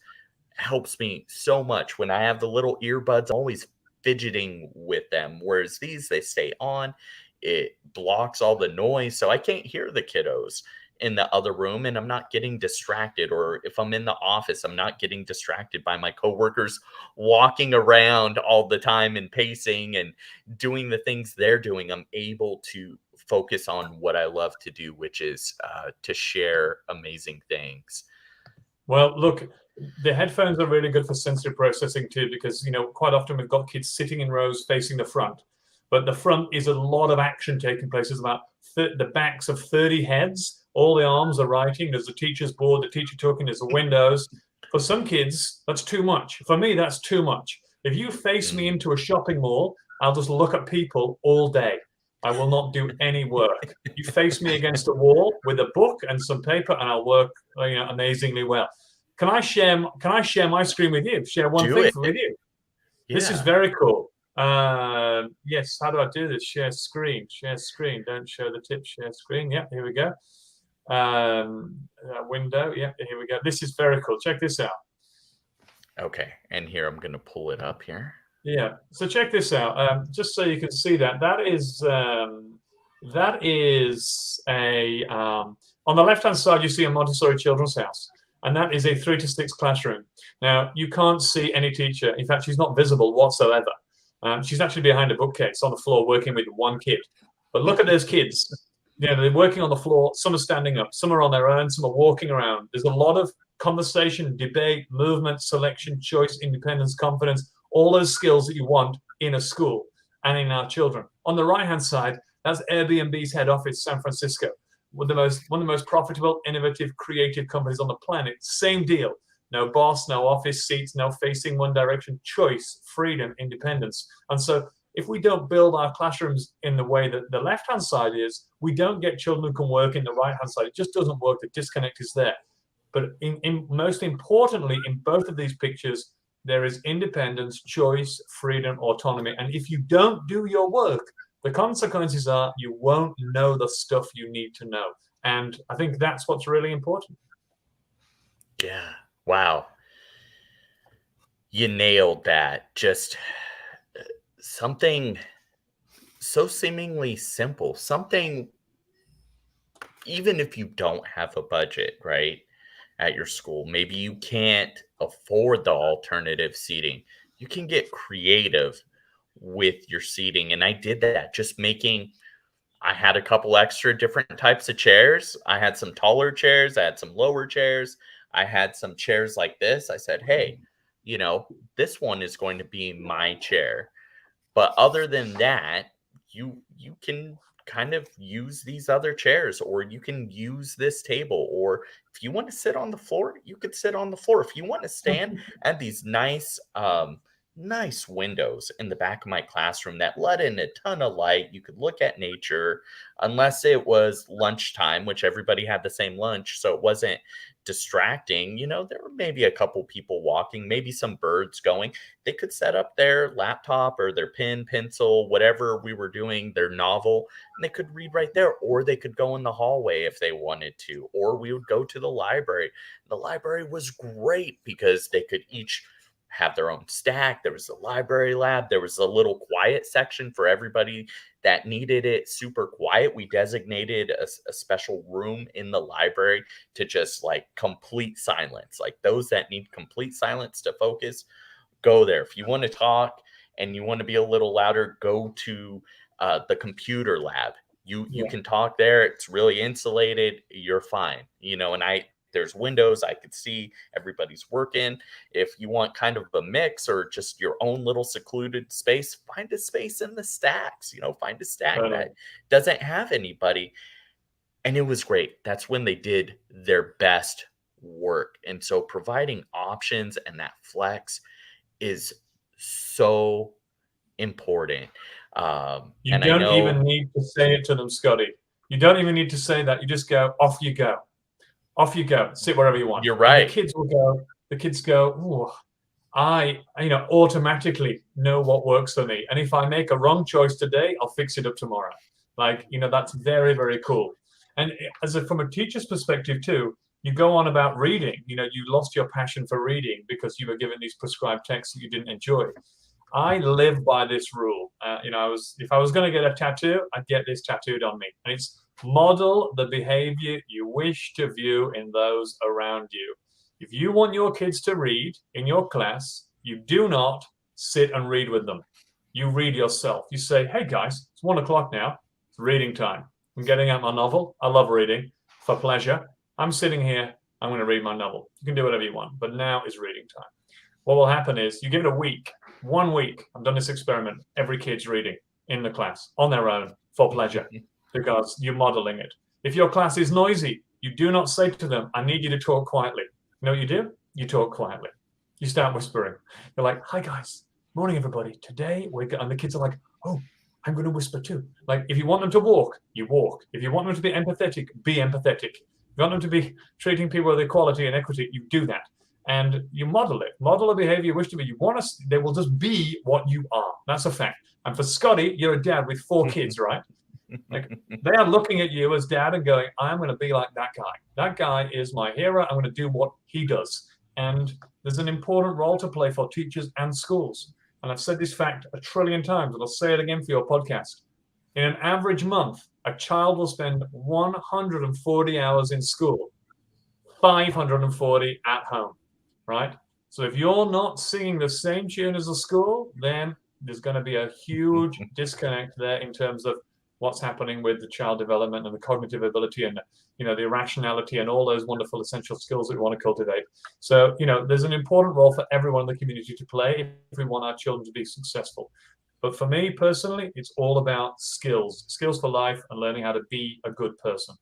A: helps me so much. When I have the little earbuds, I'm always fidgeting with them, whereas these, they stay on. It blocks all the noise, so I can't hear the kiddos in the other room, and I'm not getting distracted. Or if I'm in the office, I'm not getting distracted by my coworkers walking around all the time and pacing and doing the things they're doing. I'm able to focus on what I love to do, which is to share amazing things.
C: Well, look, the headphones are really good for sensory processing too, because quite often we've got kids sitting in rows facing the front, but the front is a lot of action taking place. There's about the backs of 30 heads. All the arms are writing. There's the teacher's board, the teacher talking. There's the windows. For some kids, that's too much. For me, that's too much. If you face me into a shopping mall, I'll just look at people all day. I will not do any work. You face me against a wall with a book and some paper, and I'll work amazingly well. Can I share my screen with you? Share one
A: Do
C: thing
A: it.
C: with you.
A: Yeah.
C: This is very cool. Yes, how do I do this? Share screen. Share screen. Don't show the tip. Share screen. Yeah, here we go. Window. Yeah, here we go. This is very cool. Check this out.
A: Okay, and here I'm going to pull it up here.
C: Yeah. So check this out. Just so you can see that is a on the left-hand side you see a Montessori Children's House, and that is a 3 to 6 classroom. Now you can't see any teacher. In fact, she's not visible whatsoever. She's actually behind a bookcase on the floor working with one kid. But look at those kids. They're working on the floor. Some are standing up. Some are on their own. Some are walking around. There's a lot of conversation, debate, movement, selection, choice, independence, confidence, all those skills that you want in a school and in our children. On the right-hand side, that's Airbnb's head office, San Francisco, one of the most profitable, innovative, creative companies on the planet. Same deal. No boss, no office seats, no facing one direction, choice, freedom, independence. And so if we don't build our classrooms in the way that the left-hand side is, we don't get children who can work in the right-hand side. It just doesn't work. The disconnect is there. But most importantly, in both of these pictures, there is independence, choice, freedom, autonomy. And if you don't do your work, the consequences are you won't know the stuff you need to know. And I think that's what's really important.
A: Yeah. Wow. You nailed that. Just something so seemingly simple. Something, even if you don't have a budget, right, at your school, maybe you can't afford the alternative seating. You can get creative with your seating. And I did that, just making, I had a couple extra different types of chairs. I had some taller chairs, I had some lower chairs, I had some chairs like this. I said, hey, this one is going to be my chair. But other than that, you can kind of use these other chairs, or you can use this table, or if you want to sit on the floor, you could sit on the floor. If you want to stand at these nice windows in the back of my classroom that let in a ton of light, you could look at nature, unless it was lunchtime, which everybody had the same lunch, so it wasn't distracting. There were maybe a couple people walking, maybe some birds going. They could set up their laptop or their pen, pencil, whatever we were doing, their novel, and they could read right there, or they could go in the hallway if they wanted to, or we would go to the library. The library was great because they could each have their own stack. There was a library lab. There was a little quiet section for everybody that needed it super quiet. We designated a special room in the library to just like complete silence. Like those that need complete silence to focus, go there. If you want to talk and you want to be a little louder, go to the computer lab. You can talk there. It's really insulated. You're fine. And there's windows. I could see everybody's working. If you want kind of a mix or just your own little secluded space, find a space in the stacks, find a stack that doesn't have anybody. And it was great. That's when they did their best work. And so providing options and that flex is so important.
C: You don't even need to say it to them, Scotty. You don't even need to say that. You just go, off you go. Off you go. Sit wherever you want.
A: You're right.
C: And the kids go, oh, I automatically know what works for me. And if I make a wrong choice today, I'll fix it up tomorrow. That's very, very cool. And from a teacher's perspective too, you go on about reading. You lost your passion for reading because you were given these prescribed texts that you didn't enjoy. I live by this rule. If I was going to get a tattoo, I'd get this tattooed on me. And it's model the behavior you wish to view in those around you. If you want your kids to read in your class, you do not sit and read with them. You read yourself. You say, hey guys, it's 1 o'clock now. It's reading time. I'm getting out my novel. I love reading for pleasure. I'm sitting here. I'm going to read my novel. You can do whatever you want, but now is reading time. What will happen is you give it a week. 1 week. I've done this experiment. Every kid's reading in the class on their own for pleasure because you're modeling it. If your class is noisy, you do not say to them, I need you to talk quietly. You know what you do? You talk quietly. You start whispering. You're like, hi guys. Morning, everybody. Today, and the kids are like, oh, I'm going to whisper too. Like, if you want them to walk, you walk. If you want them to be empathetic, be empathetic. If you want them to be treating people with equality and equity, you do that. And you model it. Model a behavior you wish to be. They will just be what you are. That's a fact. And for Scotty, you're a dad with 4 kids, right? Like, they are looking at you as dad and going, I'm going to be like that guy. That guy is my hero. I'm going to do what he does. And there's an important role to play for teachers and schools. And I've said this fact 1 trillion times, and I'll say it again for your podcast. In an average month, a child will spend 140 hours in school, 540 at home, right? So if you're not singing the same tune as the school, then there's going to be a huge disconnect there in terms of what's happening with the child development and the cognitive ability and the irrationality and all those wonderful essential skills that we want to cultivate. So there's an important role for everyone in the community to play if we want our children to be successful. But for me personally, it's all about skills for life and learning how to be a good person.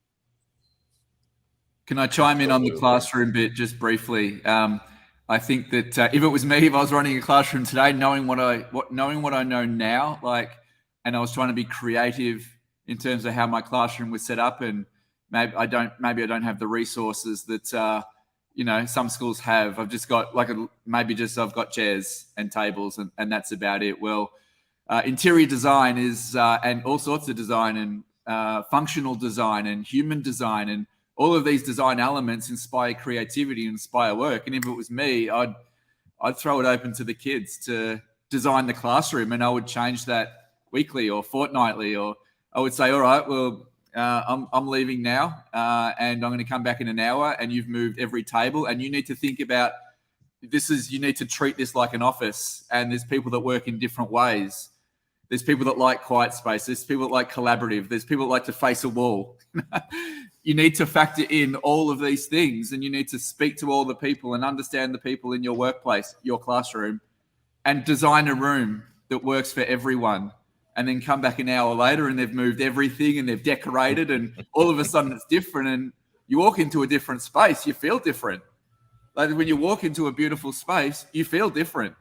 B: Can I chime in on the classroom bit just briefly? I think that if it was me, if I was running a classroom today, knowing what I know now, like, and I was trying to be creative in terms of how my classroom was set up, and maybe I don't have the resources that some schools have. I've just got I've got chairs and tables, and that's about it. Well, interior design is and all sorts of design, and functional design and human design, and all of these design elements inspire creativity and inspire work. And if it was me, I'd throw it open to the kids to design the classroom, and I would change that weekly or fortnightly, or I would say, all right, well, I'm leaving now, and I'm going to come back in an hour, and you've moved every table, and you need to think about you need to treat this like an office, and there's people that work in different ways. There's people that like quiet space. There's people that like collaborative. There's people that like to face a wall. You need to factor in all of these things, and you need to speak to all the people and understand the people in your workplace, your classroom, and design a room that works for everyone. And then come back an hour later and they've moved everything and they've decorated, and all of a sudden it's different, and you walk into a different space, you feel different. Like when you walk into a beautiful space, you feel different.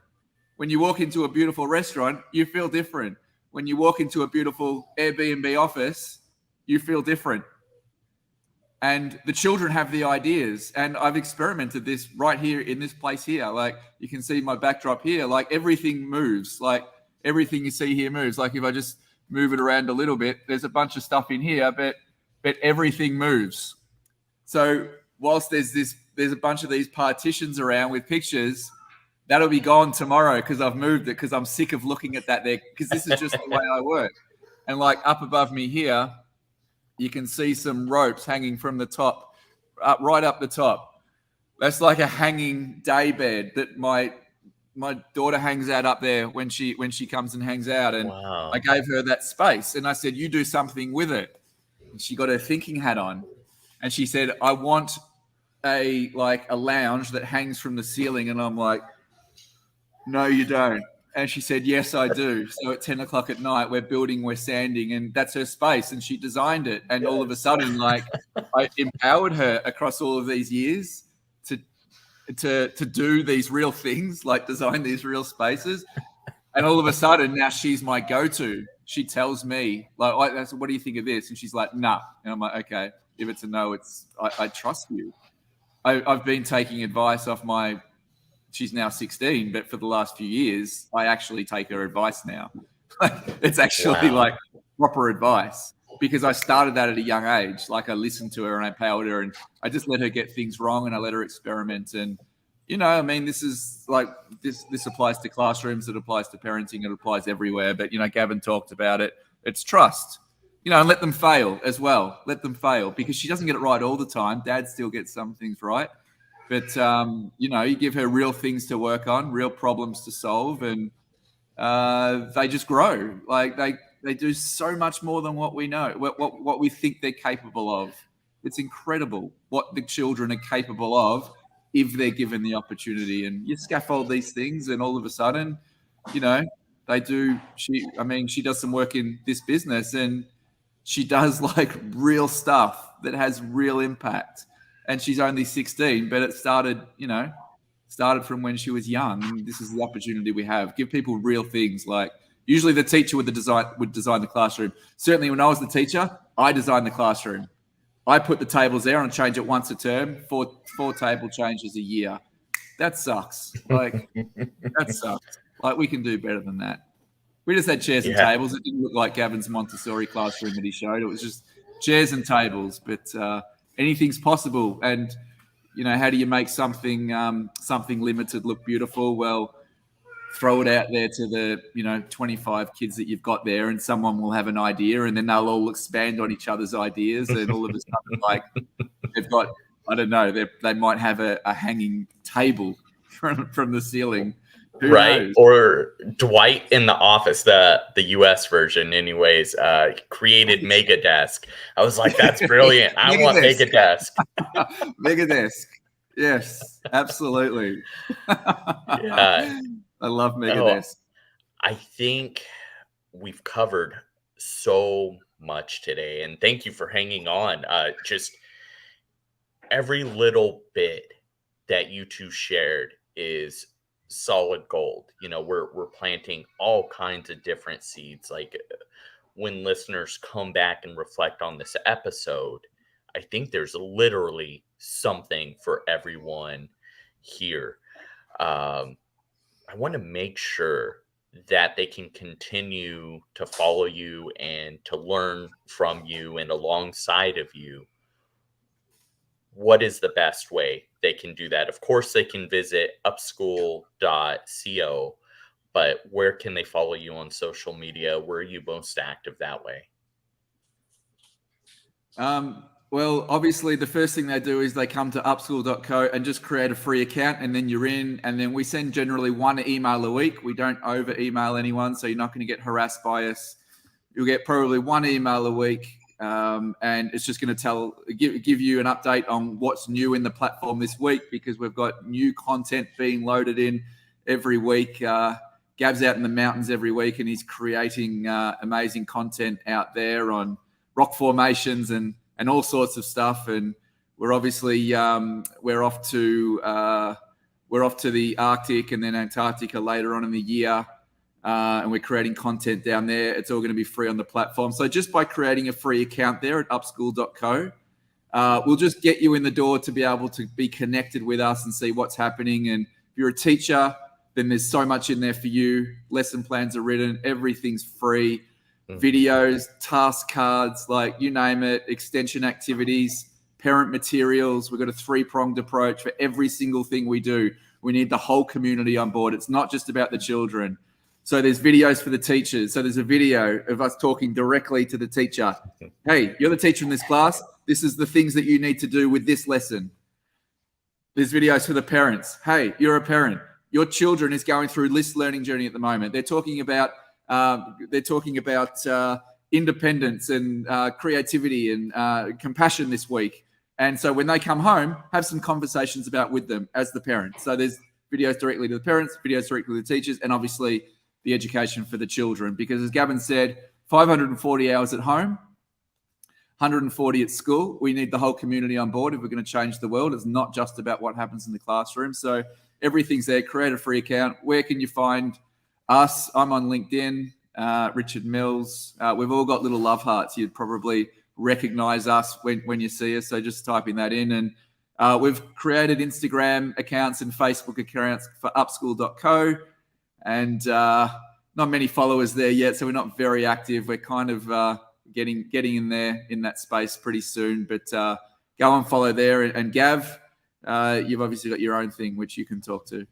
B: When you walk into a beautiful restaurant, you feel different. When you walk into a beautiful Airbnb office, you feel different. And the children have the ideas. And I've experimented this right here in this place here. Like you can see my backdrop here, like everything moves. Like everything you see here moves. Like if I just move it around a little bit, there's a bunch of stuff in here, but everything moves. So whilst there's a bunch of these partitions around with pictures, that'll be gone tomorrow because I've moved it, because I'm sick of looking at that there, because this is just the way I work. And like up above me here, you can see some ropes hanging from the top, right up the top. That's like a hanging day bed that my daughter hangs out up there when she comes and hangs out. And
A: Wow.
B: I gave her that space, and I said, you do something with it. And she got her thinking hat on, and she said, I want a lounge that hangs from the ceiling. And I'm like, no, you don't. And she said, yes, I do. So at 10 o'clock at night, we're sanding, and that's her space. And she designed it. And all of a sudden, like, I empowered her across all of these years to do these real things, like design these real spaces. And all of a sudden, now she's my go-to. She tells me, like, I said, what do you think of this? And she's like, nah. And I'm like, okay, if it's a no, I trust you. I've been taking advice off she's now 16, but for the last few years, I actually take her advice now. It's actually like proper advice, because I started that at a young age. Like I listened to her and I empowered her, and I just let her get things wrong, and I let her experiment. And, I mean, this is like, this applies to classrooms, it applies to parenting, it applies everywhere. But, Gavin talked about it. It's trust, and let them fail as well. Let them fail, because she doesn't get it right all the time. Dad still gets some things right. But, you give her real things to work on, real problems to solve, and they just grow. Like they do so much more than what we know, what we think they're capable of. It's incredible what the children are capable of if they're given the opportunity. And you scaffold these things, and all of a sudden, they do. She does some work in this business, and she does like real stuff that has real impact. And she's only 16, but it started from when she was young. And this is the opportunity we have. Give people real things. Like usually the teacher would design the classroom. Certainly when I was the teacher, I designed the classroom. I put the tables there and change it once a term, four table changes a year. That sucks. Like that sucks. Like we can do better than that. We just had chairs and tables. It didn't look like Gavin's Montessori classroom that he showed. It was just chairs and tables. But anything's possible. And how do you make something limited look beautiful? Well, throw it out there to the 25 kids that you've got there, and someone will have an idea, and then they'll all expand on each other's ideas, and all of a sudden, like they've got, I don't know, they might have a hanging table from the ceiling. Who knows?
A: Or Dwight in The Office, the US version anyways, created Mega Desk. I was like, that's brilliant. I want Mega Desk.
B: Mega Desk. Yes, absolutely.
A: Yeah.
B: I love Mega Desk.
A: I think we've covered so much today, and thank you for hanging on. Just every little bit that you two shared is solid gold. We're planting all kinds of different seeds. Like when listeners come back and reflect on this episode, I think there's literally something for everyone here. I want to make sure that they can continue to follow you and to learn from you and alongside of you. What is the best way they can do that? Of course, they can visit upschool.co, but where can they follow you on social media? Where are you most active that way?
B: Well, obviously, the first thing they do is they come to upschool.co and just create a free account, and then you're in. And then we send generally one email a week. We don't over email anyone, so you're not going to get harassed by us. You'll get probably one email a week, and it's just going to give you an update on what's new in the platform this week, because we've got new content being loaded in every week. Gav's out in the mountains every week, and he's creating amazing content out there on rock formations and all sorts of stuff. And we're obviously we're off to the Arctic and then Antarctica later on in the year, and we're creating content down there. It's all going to be free on the platform. So just by creating a free account there at upschool.co, we'll just get you in the door to be able to be connected with us and see what's happening. And if you're a teacher, then there's so much in there for you. Lesson plans are written, everything's free. Videos, task cards, like you name it, extension activities, parent materials. We've got a 3-pronged approach for every single thing we do. We need the whole community on board. It's not just about the children. So there's videos for the teachers. So there's a video of us talking directly to the teacher. Hey, you're the teacher in this class. This is the things that you need to do with this lesson. There's videos for the parents. Hey, you're a parent. Your children is going through this learning journey at the moment. They're talking about independence and creativity and compassion this week. And so when they come home, have some conversations with them as the parent. So there's videos directly to the parents, videos directly to the teachers, and obviously the education for the children. Because as Gavin said, 540 hours at home, 140 at school. We need the whole community on board if we're going to change the world. It's not just about what happens in the classroom. So everything's there. Create a free account. Where can you find us? I'm on LinkedIn, Richard Mills. We've all got little love hearts. You'd probably recognize us when you see us. So just typing that in. And we've created Instagram accounts and Facebook accounts for upschool.co. And not many followers there yet. So we're not very active. We're kind of getting in there in that space pretty soon. But go and follow there. And Gav, you've obviously got your own thing, which you can talk to.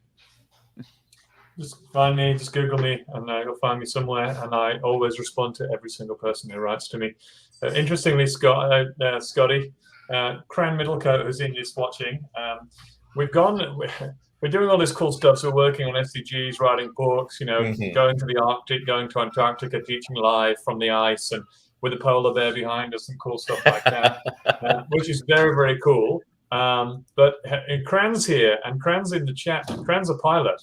C: Just find me, just Google me, and you'll find me somewhere. And I always respond to every single person who writes to me. Interestingly, Scotty, Cran Middlecote, who's in just watching, we're doing all this cool stuff. So we're working on SDGs, writing books, going to the Arctic, going to Antarctica, teaching live from the ice, and with a polar bear behind us and cool stuff like that, which is very, very cool. But Cran's here, and Cran's in the chat. Cran's a pilot.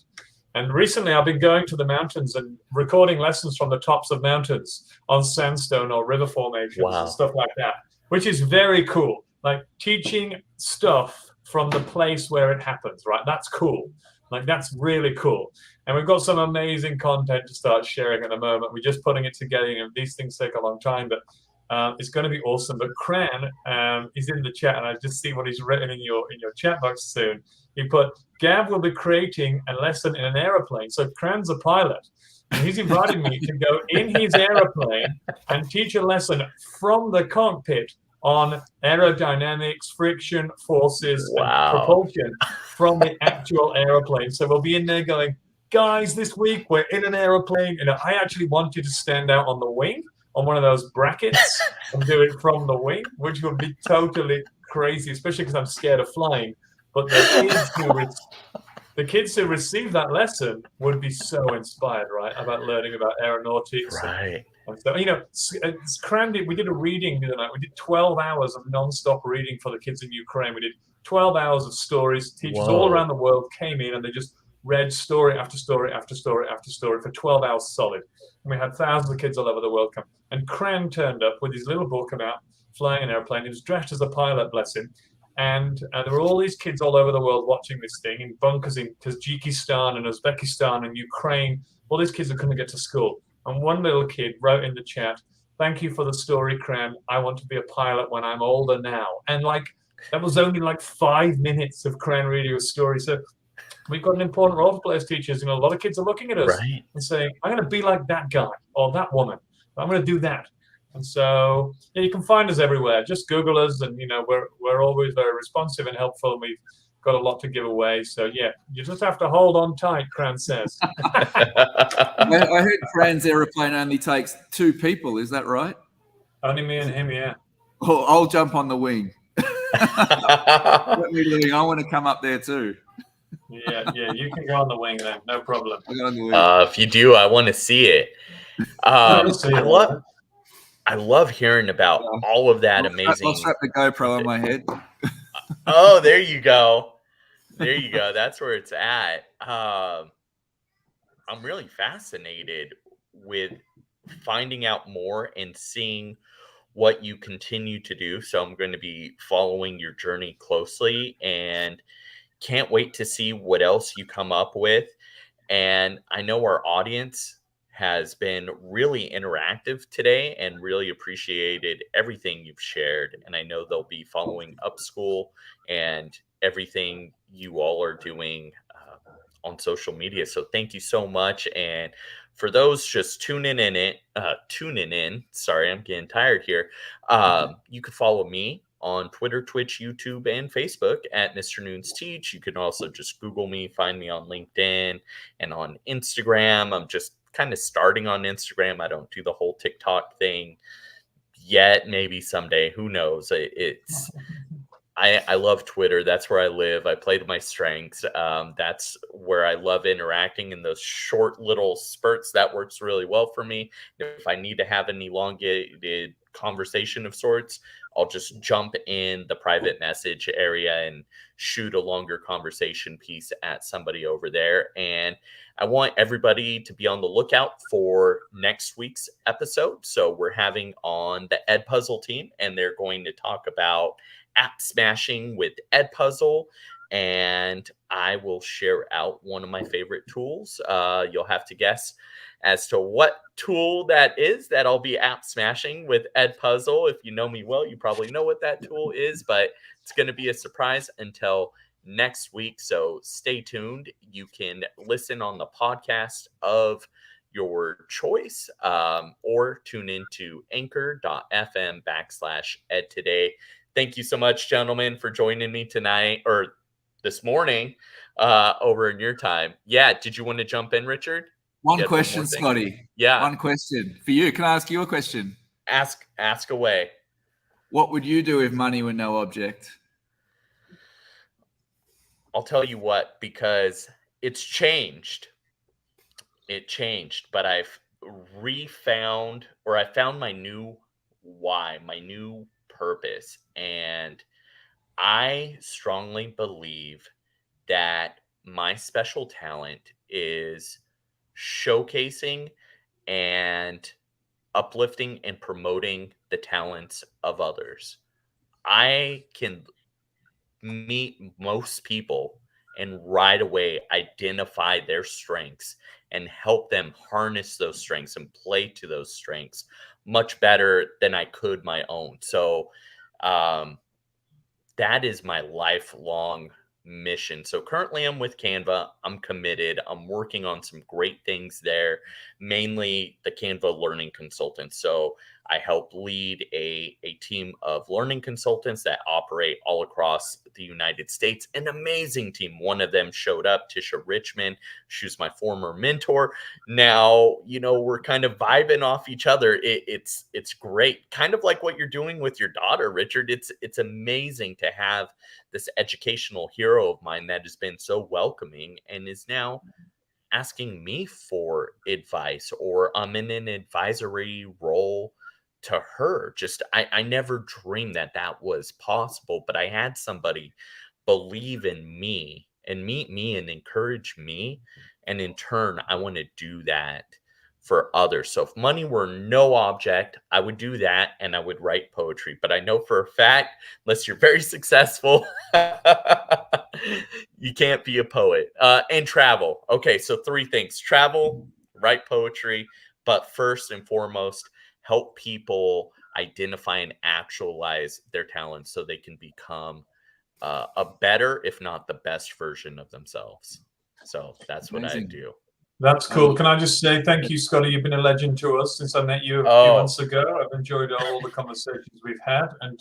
C: And recently I've been going to the mountains and recording lessons from the tops of mountains on sandstone or river formations and stuff like that, which is very cool. Like teaching stuff from the place where it happens, right? That's cool. Like that's really cool. And we've got some amazing content to start sharing at the moment. We're just putting it together. These things take a long time, but it's going to be awesome. But Cran is in the chat, and I just see what he's written in your chat box soon. He put, Gav will be creating a lesson in an aeroplane. So Cran's a pilot, and he's inviting me to go in his aeroplane and teach a lesson from the cockpit on aerodynamics, friction, forces, and propulsion from the actual aeroplane. So we'll be in there going, guys, this week we're in an aeroplane. I actually want you to stand out on the wing, on one of those brackets, and do it from the wing, which would be totally crazy, especially because I'm scared of flying. But the kids who receive that lesson would be so inspired, right, about learning about aeronautics.
A: Right.
C: And so, it's crammed. We did a reading the other night. We did 12 hours of non-stop reading for the kids in Ukraine. We did 12 hours of stories. Teachers all around the world came in and they just read story after story after story after story for 12 hours solid. And we had thousands of kids all over the world come. And Cran turned up with his little book about flying an airplane. He was dressed as a pilot, bless him. And there were all these kids all over the world watching this thing in bunkers in Tajikistan and Uzbekistan and Ukraine. All these kids are going to get to school. And one little kid wrote in the chat, "Thank you for the story, Cran. I want to be a pilot when I'm older now." And like, that was only like 5 minutes of Cran reading a story. So we've got an important role to play as teachers. You know, a lot of kids are looking at us and saying, "I'm going to be like that guy or that woman. I'm going to do that." And so yeah, you can find us everywhere. Just Google us, and you know we're always very responsive and helpful, and we've got a lot to give away. So yeah, you just have to hold on tight, Cran says.
B: I heard Cran's aeroplane only takes 2 people. Is that right?
C: Only me and him, yeah.
B: Oh, I'll jump on the wing. Let me do it. I want to come up there too.
C: Yeah, you can go on the wing then, no problem.
B: I'll go on the wing.
A: If you do, I want to see it. I love hearing about all of that amazing.
B: I'll strap the GoPro on my head.
A: Oh, there you go. There you go. That's where it's at. I'm really fascinated with finding out more and seeing what you continue to do. So I'm going to be following your journey closely and can't wait to see what else you come up with. And I know our audience has been really interactive today and really appreciated everything you've shared. And I know they'll be following Upschool and everything you all are doing on social media. So thank you so much. And for those just tuning in, sorry, I'm getting tired here. You can follow me on Twitter, Twitch, YouTube, and Facebook at Mr. Noons Teach. You can also just Google me, find me on LinkedIn and on Instagram. I'm just kind of starting on Instagram. I don't do the whole TikTok thing yet. Maybe someday, who knows? I love Twitter. That's where I live. I play to my strengths. That's where I love interacting in those short little spurts. That works really well for me. If I need to have an elongated conversation of sorts, I'll just jump in the private message area and shoot a longer conversation piece at somebody over there. And I want everybody to be on the lookout for next week's episode. So we're having on the Edpuzzle team, and they're going to talk about app smashing with Edpuzzle, and I will share out one of my favorite tools. You'll have to guess as to what tool that is that I'll be app smashing with Edpuzzle. If you know me well, you probably know what that tool is, but it's going to be a surprise until next week. So stay tuned. You can listen on the podcast of your choice, or tune into anchor.fm/edtoday. Thank you so much, gentlemen, for joining me tonight or this morning over in your time. Yeah. Did you want to jump in, Richard?
B: One question, Scotty.
A: Yeah.
B: One question for you. Can I ask you a question?
A: Ask away.
B: What would you do if money were no object?
A: I'll tell you what, because it's changed. It changed, but I've found my new why, my new purpose. And I strongly believe that my special talent is showcasing and uplifting and promoting the talents of others. I can meet most people and right away identify their strengths and help them harness those strengths and play to those strengths much better than I could my own. So that is my lifelong mission. So currently I'm with Canva. I'm committed. I'm working on some great things there, mainly the Canva learning consultants. So I help lead a team of learning consultants that operate all across the United States. An amazing team. One of them showed up, Tisha Richmond. She was my former mentor. Now, we're kind of vibing off each other. It's great. Kind of like what you're doing with your daughter, Richard. It's amazing to have this educational hero of mine that has been so welcoming and is now asking me for advice, or I'm in an advisory role to her. Just I never dreamed that was possible, but I had somebody believe in me and meet me and encourage me, and in turn I want to do that for others. So if money were no object, I would do that and I would write poetry. But I know for a fact, unless you're very successful, you can't be a poet. And travel. Okay, so 3 things: travel, write poetry, but first and foremost, help people identify and actualize their talents so they can become a better, if not the best version of themselves. So that's what I do.
C: That's cool. Can I just say thank you, Scotty? You've been a legend to us since I met you a few months ago. I've enjoyed all the conversations we've had, and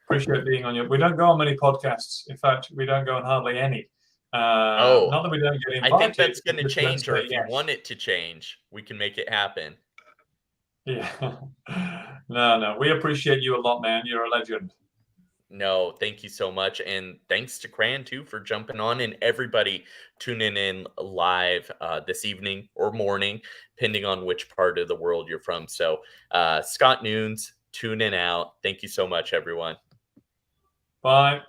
C: appreciate being on your. We don't go on many podcasts. In fact, we don't go on hardly any. Not that we don't get invited.
A: I think that's going to change, or if you want it to change, we can make it happen.
C: Yeah. No. We appreciate you a lot, man. You're a legend.
A: No, thank you so much. And thanks to Cran, too, for jumping on, and everybody tuning in live this evening or morning, depending on which part of the world you're from. So, Scott Noons, tuning out. Thank you so much, everyone.
C: Bye.